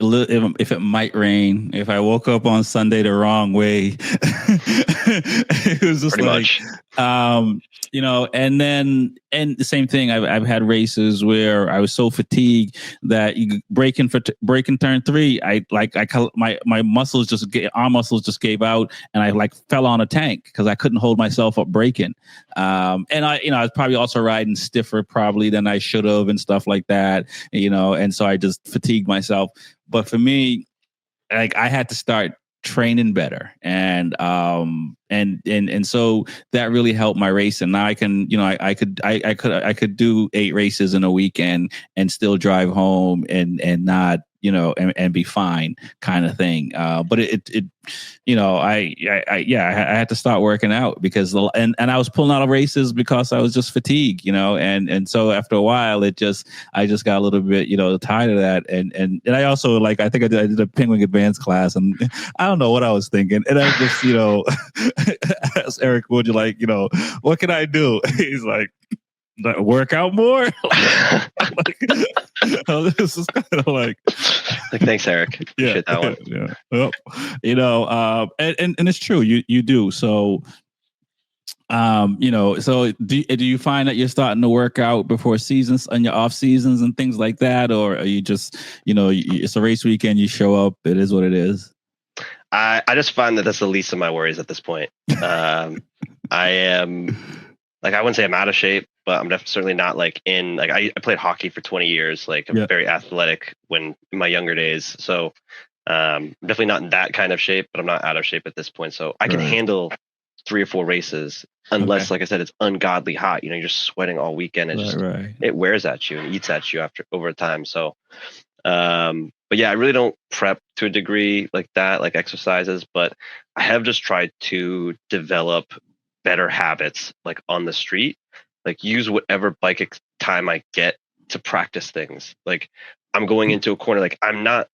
If it might rain, if I woke up on Sunday the wrong way, it was just pretty like, much. And the same thing. I've had races where I was so fatigued that breaking turn 3, my muscles arm muscles just gave out, and I like fell on a tank because I couldn't hold myself up braking. And I was probably also riding stiffer probably than I should have and stuff like that, and so I just fatigued myself. But for me, like I had to start training better, and so that really helped my racing. Now I can, I could do 8 races in a weekend and still drive home and not, and be fine, kind of thing. But I had to start working out because and I was pulling out of races because I was just fatigued, and so after a while I just got a little bit, tired of that. And I also I think I did a Penguin Advanced class, and I don't know what I was thinking. And I just, asked Eric, would you like, what can I do? He's like, work out more. This is kind of like thanks, Eric. Appreciate that one. Yeah. Well, and it's true. You do. So, so do you find that you're starting to work out before seasons and your off seasons and things like that, or are you just, it's a race weekend, you show up, it is what it is? I just find that that's the least of my worries at this point. I am I wouldn't say I'm out of shape, but I'm certainly not I played hockey for 20 years. I'm very athletic in my younger days. So I'm definitely not in that kind of shape, but I'm not out of shape at this point. So I can handle 3 or 4 races, unless, like I said, it's ungodly hot. You're just sweating all weekend. It wears at you and eats at you over time. So, but yeah, I really don't prep to a degree like that, like exercises, but I have just tried to develop better habits, like on the street, like use whatever bike time I get to practice things. Like I'm going into a corner, like I'm not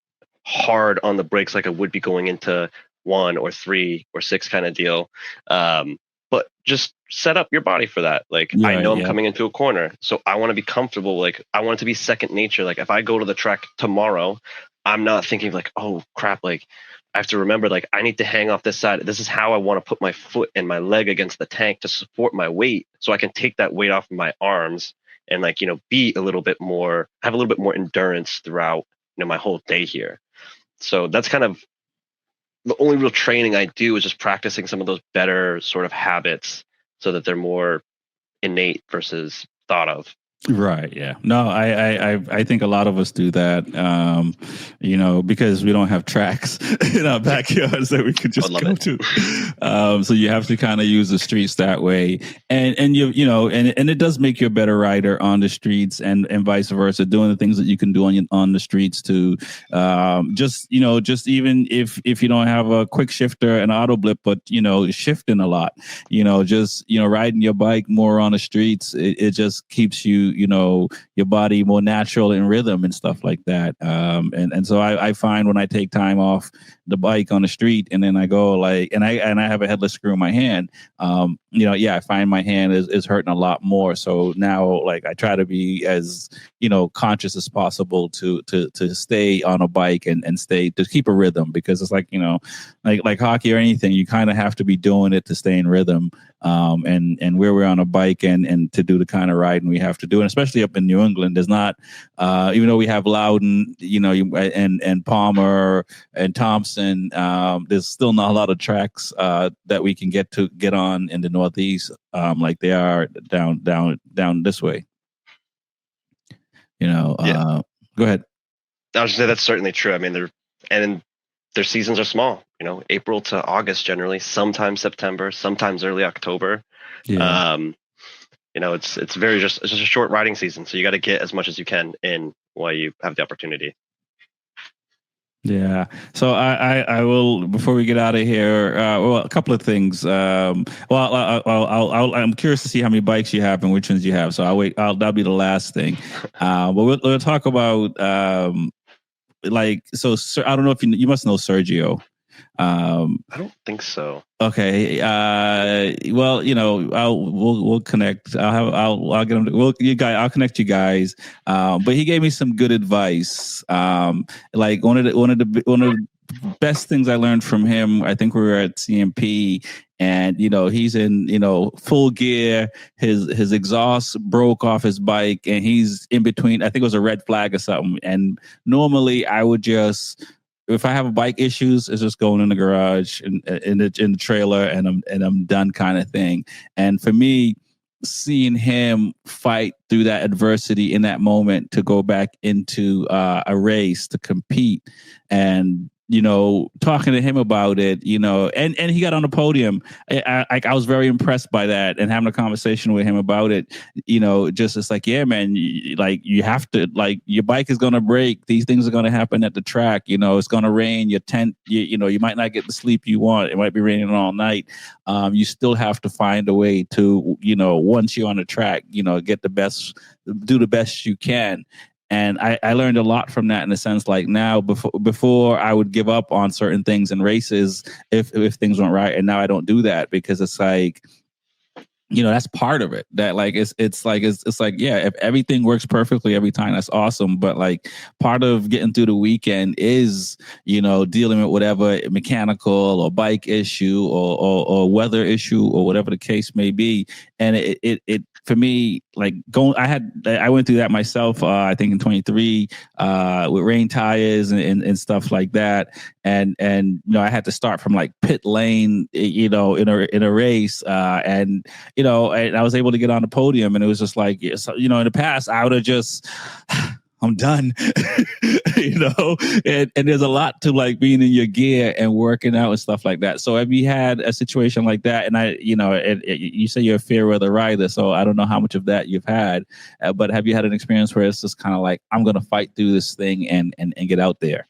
hard on the brakes like I would be going into 1 or 3 or 6 kind of deal. But just set up your body for that. Like I know I'm coming into a corner, so I want to be comfortable. Like I want it to be second nature. Like if I go to the track tomorrow, I'm not thinking like, oh crap, like I have to remember, like I need to hang off this side. This is how I want to put my foot and my leg against the tank to support my weight, so I can take that weight off of my arms and like, be a little bit more, have a little bit more endurance throughout, my whole day here. So that's kind of the only real training I do, is just practicing some of those better sort of habits so that they're more innate versus thought of. Right. Yeah. No, I think a lot of us do that, because we don't have tracks in our backyards that we could just go to. So you have to kind of use the streets that way. And it does make you a better rider on the streets and vice versa, doing the things that you can do on the streets to just even if you don't have a quick shifter and auto blip, but, shifting a lot, riding your bike more on the streets, it just keeps you, your body more natural in rhythm and stuff like that. And so I find when I take time off the bike on the street and then I go and I have a headless screw in my hand, I find my hand is hurting a lot more. So now, like, I try to be as, conscious as possible to stay on a bike and stay to keep a rhythm, because it's like, like hockey or anything, you kind of have to be doing it to stay in rhythm. And where we're on a bike and to do the kind of riding we have to do, and especially up in New England, there's not, even though we have Loudon, and Palmer and Thompson, there's still not a lot of tracks that we can get on in the Northeast, like they are down this way. Go ahead. I was just say that's certainly true. I mean, their seasons are small. April to August generally, sometimes September, sometimes early October. Yeah. It's just a short riding season, so you got to get as much as you can in while you have the opportunity. Yeah. So I will, before we get out of here, a couple of things. I'm curious to see how many bikes you have and which ones you have. So that'll be the last thing. But we'll talk about, so I don't know if you must know Sergio. I don't think so. Okay. We'll connect. I'll get him. I'll connect you guys. But he gave me some good advice. Like one of the best things I learned from him, I think we were at CMP, and he's in full gear. His exhaust broke off his bike, and he's in between. I think it was a red flag or something. And normally I would just, if I have a bike issues, it's just going in the garage and in the trailer, and I'm done, kind of thing. And for me, seeing him fight through that adversity in that moment to go back into a race to compete, and talking to him about it, and he got on the podium. I was very impressed by that, and having a conversation with him about it, just it's like, yeah, man, you have to, like, your bike is going to break. These things are going to happen at the track. It's going to rain. Your tent, you might not get the sleep you want. It might be raining all night. You still have to find a way to, once you're on the track, do the best you can. And I learned a lot from that, in a sense, like now, before I would give up on certain things in races if things went right. And now I don't do that, because it's like, that's part of it. That like, it's like, yeah, if everything works perfectly every time, that's awesome. But like, part of getting through the weekend is, dealing with whatever mechanical or bike issue or weather issue or whatever the case may be. And it for me, like I went through that myself, I think in 23, with rain tires and stuff like that. And I had to start from like pit lane, in a race, and I was able to get on the podium, and it was just like, in the past I would have just, I'm done. And there's a lot to like being in your gear and working out and stuff like that. So have you had a situation like that? And you say you're a fair weather rider, so I don't know how much of that you've had, but have you had an experience where it's just kind of like, I'm going to fight through this thing and get out there?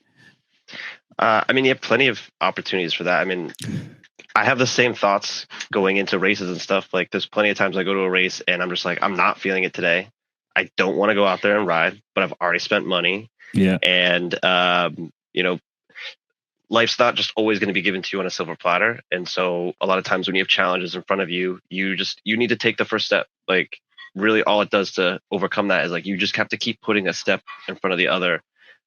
I mean, you have plenty of opportunities for that. I mean, I have the same thoughts going into races and stuff. Like, there's plenty of times I go to a race and I'm just like, I'm not feeling it today. I don't want to go out there and ride, but I've already spent money. Yeah. And, life's not just always going to be given to you on a silver platter. And so a lot of times when you have challenges in front of you, you need to take the first step. Like, really all it does to overcome that is like, you just have to keep putting a step in front of the other.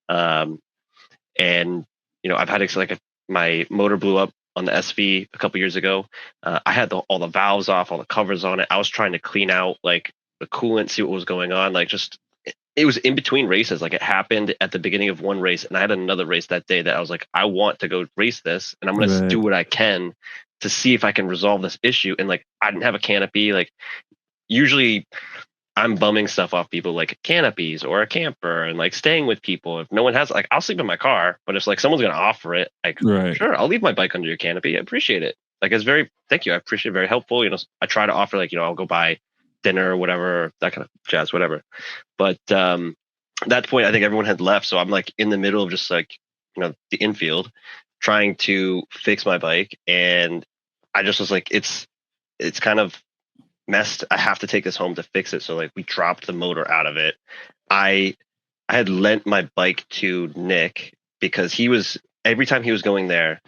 And, I've had my motor blew up on the SV a couple years ago. I had all the valves off, all the covers on it. I was trying to clean out like the coolant, see what was going on. Like, just, it was in between races. Like, it happened at the beginning of one race, and I had another race that day that I was like, I want to go race this, and I'm going to do what I can to see if I can resolve this issue. And like, I didn't have a canopy. Like, usually I'm bumming stuff off people, like canopies or a camper, and like staying with people. If no one has, like, I'll sleep in my car, but if like someone's going to offer it, like, sure, I'll leave my bike under your canopy. I appreciate it. Like, thank you. I appreciate it. Very helpful. I try to offer, like, I'll go buy dinner or whatever, that kind of jazz, whatever. But at that point, I think everyone had left. So I'm like in the middle of just like, the infield trying to fix my bike. And I just was like, it's kind of messed. I have to take this home to fix it. So like, we dropped the motor out of it. I had lent my bike to Nick because every time he was going there,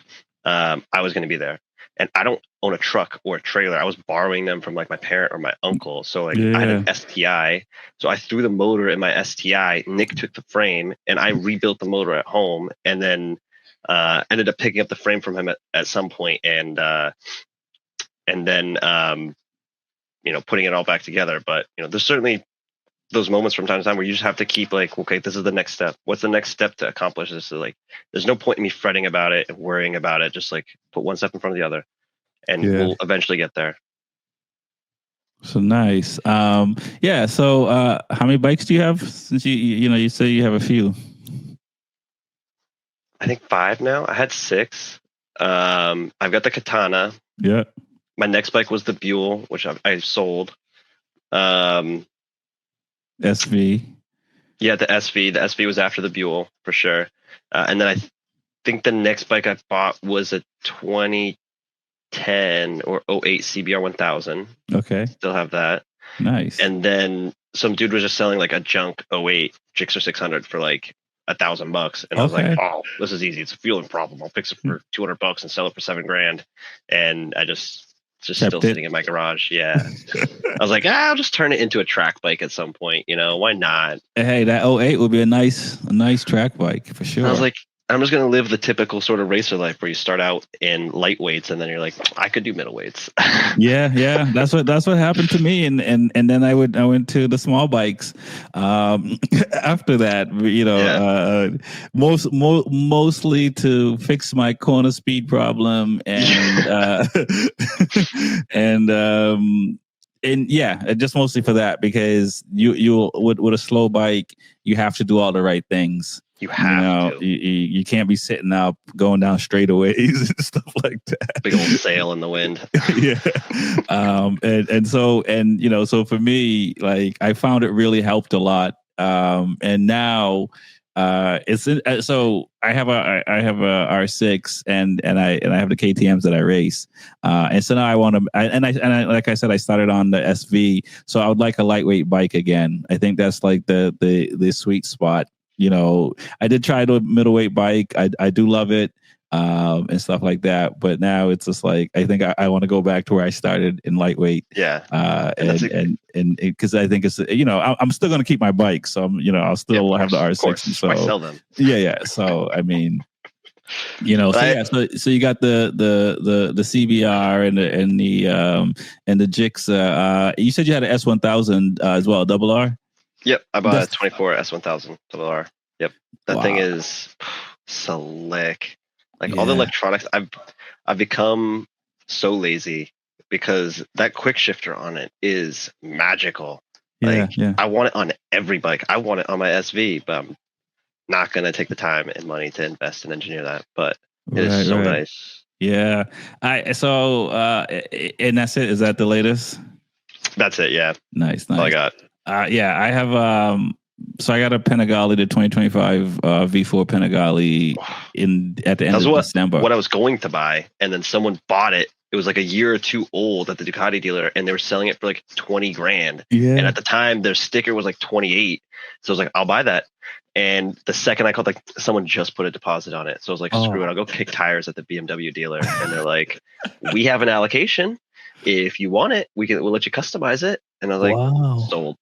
I was going to be there. And I don't own a truck or a trailer. I was borrowing them from like my parent or my uncle. So like, I had an STI. So I threw the motor in my STI. Nick took the frame and I rebuilt the motor at home, and then ended up picking up the frame from him at some point, and then putting it all back together. But there's certainly those moments from time to time where you just have to keep like, okay, this is the next step. What's the next step to accomplish this? So like, there's no point in me fretting about it and worrying about it. Just like put one step in front of the other, and we'll eventually get there. So nice. So how many bikes do you have? Since you say you have a few. I think 5 now. I had 6. I've got the Katana. Yeah. My next bike was the Buell, which I sold. SV. Yeah, the SV. The SV was after the Buell for sure. And then I think the next bike I bought was a 2010 or 08 CBR 1000. Okay. Still have that. Nice. And then some dude was just selling like a junk 08 Gixxer 600 for like $1,000. And I was like, oh, this is easy. It's a fueling problem. I'll fix it for $200 and sell it for $7,000. And I just still sitting in my garage. Yeah. I was like, I'll just turn it into a track bike at some point. Why not? Hey, that 08 would be a nice track bike for sure. I was like, I'm just going to live the typical sort of racer life where you start out in lightweights and then you're like, I could do middleweights. Yeah. That's what happened to me. And then I went to the small bikes. After that, mostly to fix my corner speed problem and just mostly for that, because you with a slow bike, you have to do all the right things. You have to. You can't be sitting up, going down straightaways and stuff like that. Big old sail in the wind. Yeah. So for me, like, I found it really helped a lot. And now so I have a R6 and I have the KTMs that I race. And so now I want to, and I like I said, I started on the SV. So I would like a lightweight bike again. I think that's like the sweet spot. I did try the middleweight bike. I do love it, and stuff like that. But now it's just like, I think I want to go back to where I started in lightweight. Yeah. And because I think it's, I'm still going to keep my bike. So I'll still have the R6. So I sell them. Yeah. So, I mean, so you got the CBR and the Gixxer. You said you had an S1000 as well, double R. Yep, I bought a 24 S1000 R. Yep, that thing is slick. Like all the electronics, I've become so lazy because that quick shifter on it is magical. Like, I want it on every bike. I want it on my SV, but I'm not going to take the time and money to invest and engineer that. But it is so nice. Yeah. And that's it. Is that the latest? That's it. Yeah. Nice. All I got. Yeah, I have. So I got a Panigale, the 2025 V4 Panigale at the end of December. What I was going to buy, and then someone bought it. It was like a year or two old at the Ducati dealer, and they were selling it for like $20,000. Yeah. And at the time, their sticker was like 28. So I was like, I'll buy that. And the second I called, like, someone just put a deposit on it. So I was like, screw it, I'll go kick tires at the BMW dealer. And they're like, we have an allocation. If you want it, we'll let you customize it. And I was like, sold.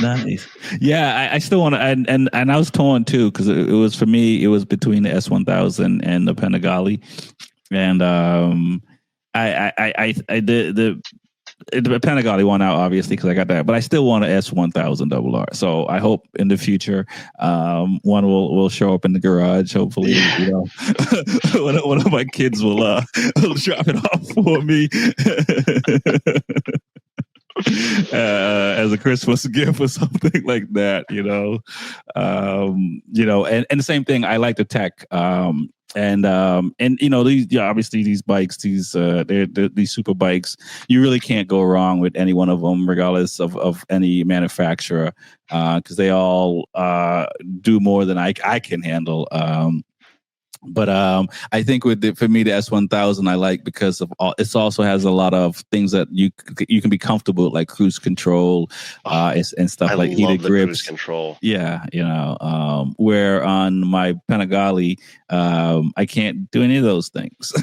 Nice. Yeah, I still want to, and I was torn too, because it was, for me, it was between the S1000 and the Panigale, and the Panigale won out, obviously, because I got that, but I still want an S1000 RR. So I hope in the future one will show up in the garage. Hopefully, you know, one of my kids will drop it off for me. As a Christmas gift or something like that, you know, and the same thing. I like the tech, and you know, obviously these bikes, these super bikes, you really can't go wrong with any one of them, regardless of any manufacturer, because they all do more than I can handle. But I think for me, the S1000 I like because of it also has a lot of things that you can be comfortable with, like cruise control and stuff, like heated grips. Cruise control. Yeah, you know, where on my Panigale, I can't do any of those things.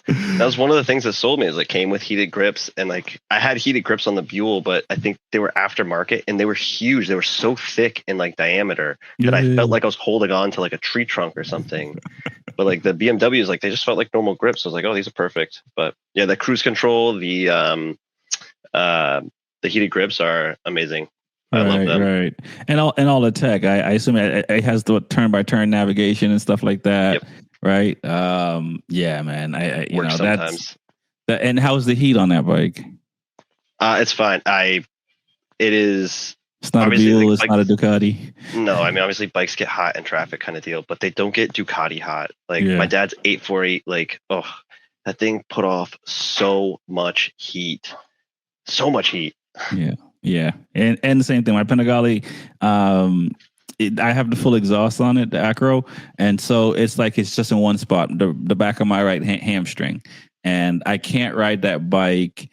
That was one of the things that sold me, is it came with heated grips, and like I had heated grips on the Buell, but I think they were aftermarket and they were huge. They were so thick in like diameter that I felt like I was holding on to like a tree trunk or something. But like the BMWs, like they just felt like normal grips. I was like, oh, these are perfect. But yeah, the cruise control, the heated grips are amazing. I love them. Right. And all the tech. I assume it has the turn-by-turn navigation and stuff like that. Yep. Right. Yeah, man. I you Works know, sometimes. And how's the heat on that bike? It's fine. It is. It's not a Buell. It's not a Ducati. No, I mean, obviously bikes get hot in traffic, kind of deal, but they don't get Ducati hot. Like my dad's 848. Like, that thing put off so much heat. So much heat. Yeah. And the same thing. My Panigale, I have the full exhaust on it, the Acro, and so it's like it's just in one spot, the back of my right hamstring, and I can't ride that bike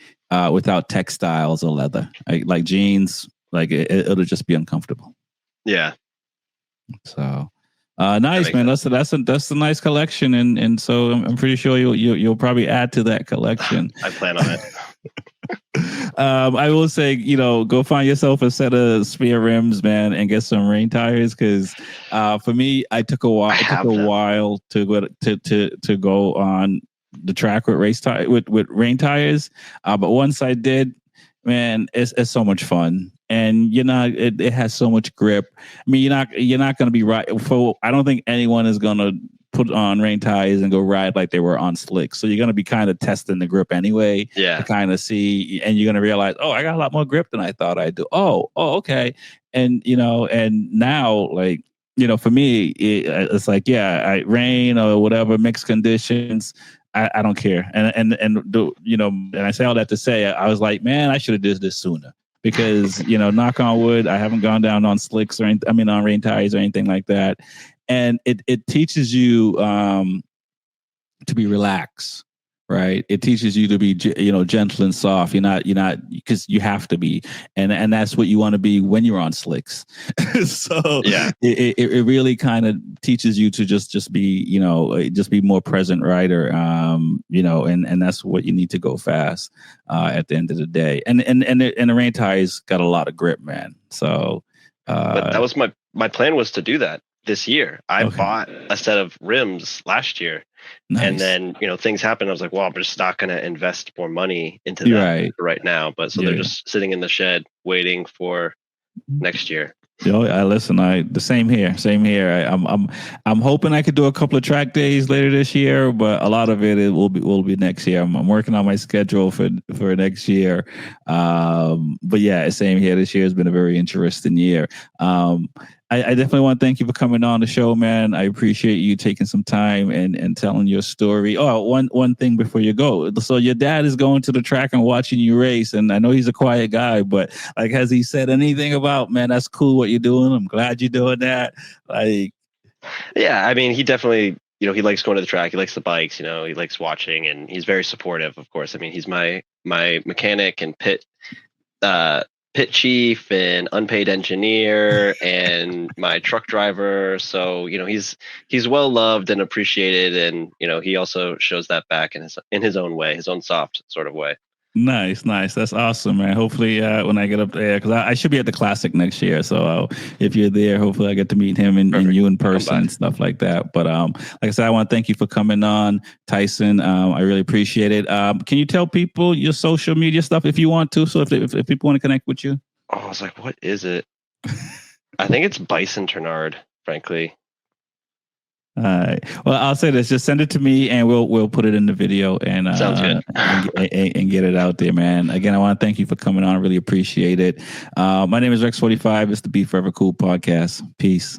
without textiles or leather, like jeans. Like it'll just be uncomfortable. Yeah. So nice, man. That's a nice collection, and so I'm pretty sure you'll probably add to that collection. I plan on it. I will say, you know, go find yourself a set of spare rims, man, and get some rain tires. Because for me, it took a while to go on the track with with rain tires. But once I did, man, it's so much fun. And it has so much grip. I mean, you're not going to be right. I don't think anyone is going to put on rain tires and go ride like they were on slicks. So you're going to be kind of testing the grip anyway. Yeah. To kind of see, and you're going to realize, I got a lot more grip than I thought I do. Oh, okay. And, and now, like, for me, it's like, rain or whatever, mixed conditions, I don't care. And I say all that to say, I was like, man, I should have did this sooner. Because, knock on wood, I haven't gone down on slicks on rain tires or anything like that. And it teaches you to be relaxed, right? It teaches you to be, gentle and soft. You're not, because you have to be, and that's what you want to be when you're on slicks. So yeah, it really kind of teaches you to just be, just be more present rider, and that's what you need to go fast at the end of the day. And the rain tires got a lot of grip, man. So, but that was my plan was to do that. This year, I bought a set of rims last year, and then things happened. I was like, "Well, I'm just not going to invest more money into that right now." But so they're just sitting in the shed waiting for next year. I listen. The same here. I'm hoping I could do a couple of track days later this year, but a lot of it will be next year. I'm working on my schedule for next year. But yeah, same here. This year has been a very interesting year. I definitely want to thank you for coming on the show, man. I appreciate you taking some time and telling your story. Oh, one thing before you go. So your dad is going to the track and watching you race, and I know he's a quiet guy, but like, has he said anything about, man, that's cool what you're doing? I'm glad you're doing that. Like, yeah, I mean, he definitely, he likes going to the track. He likes the bikes, he likes watching, and he's very supportive, of course. I mean, he's my mechanic and pit chief and unpaid engineer and my truck driver. So, he's well loved and appreciated. And, he also shows that back in his own way, his own soft sort of way. Nice. That's awesome, man. Hopefully when I get up there, because I should be at the Classic next year. So if you're there, hopefully I get to meet him and you in person and stuff like that. But like I said, I want to thank you for coming on, Tyson. I really appreciate it. Can you tell people your social media stuff if you want to? So if people want to connect with you? Oh, I was like, what is it? I think it's Bison Ternard, frankly. All right. Well, I'll say this: just send it to me, and we'll put it in the video, and sounds good. and get it out there, man. Again, I want to thank you for coming on. I really appreciate it. My name is Rex 45. It's the B4vaKool Podcast. Peace.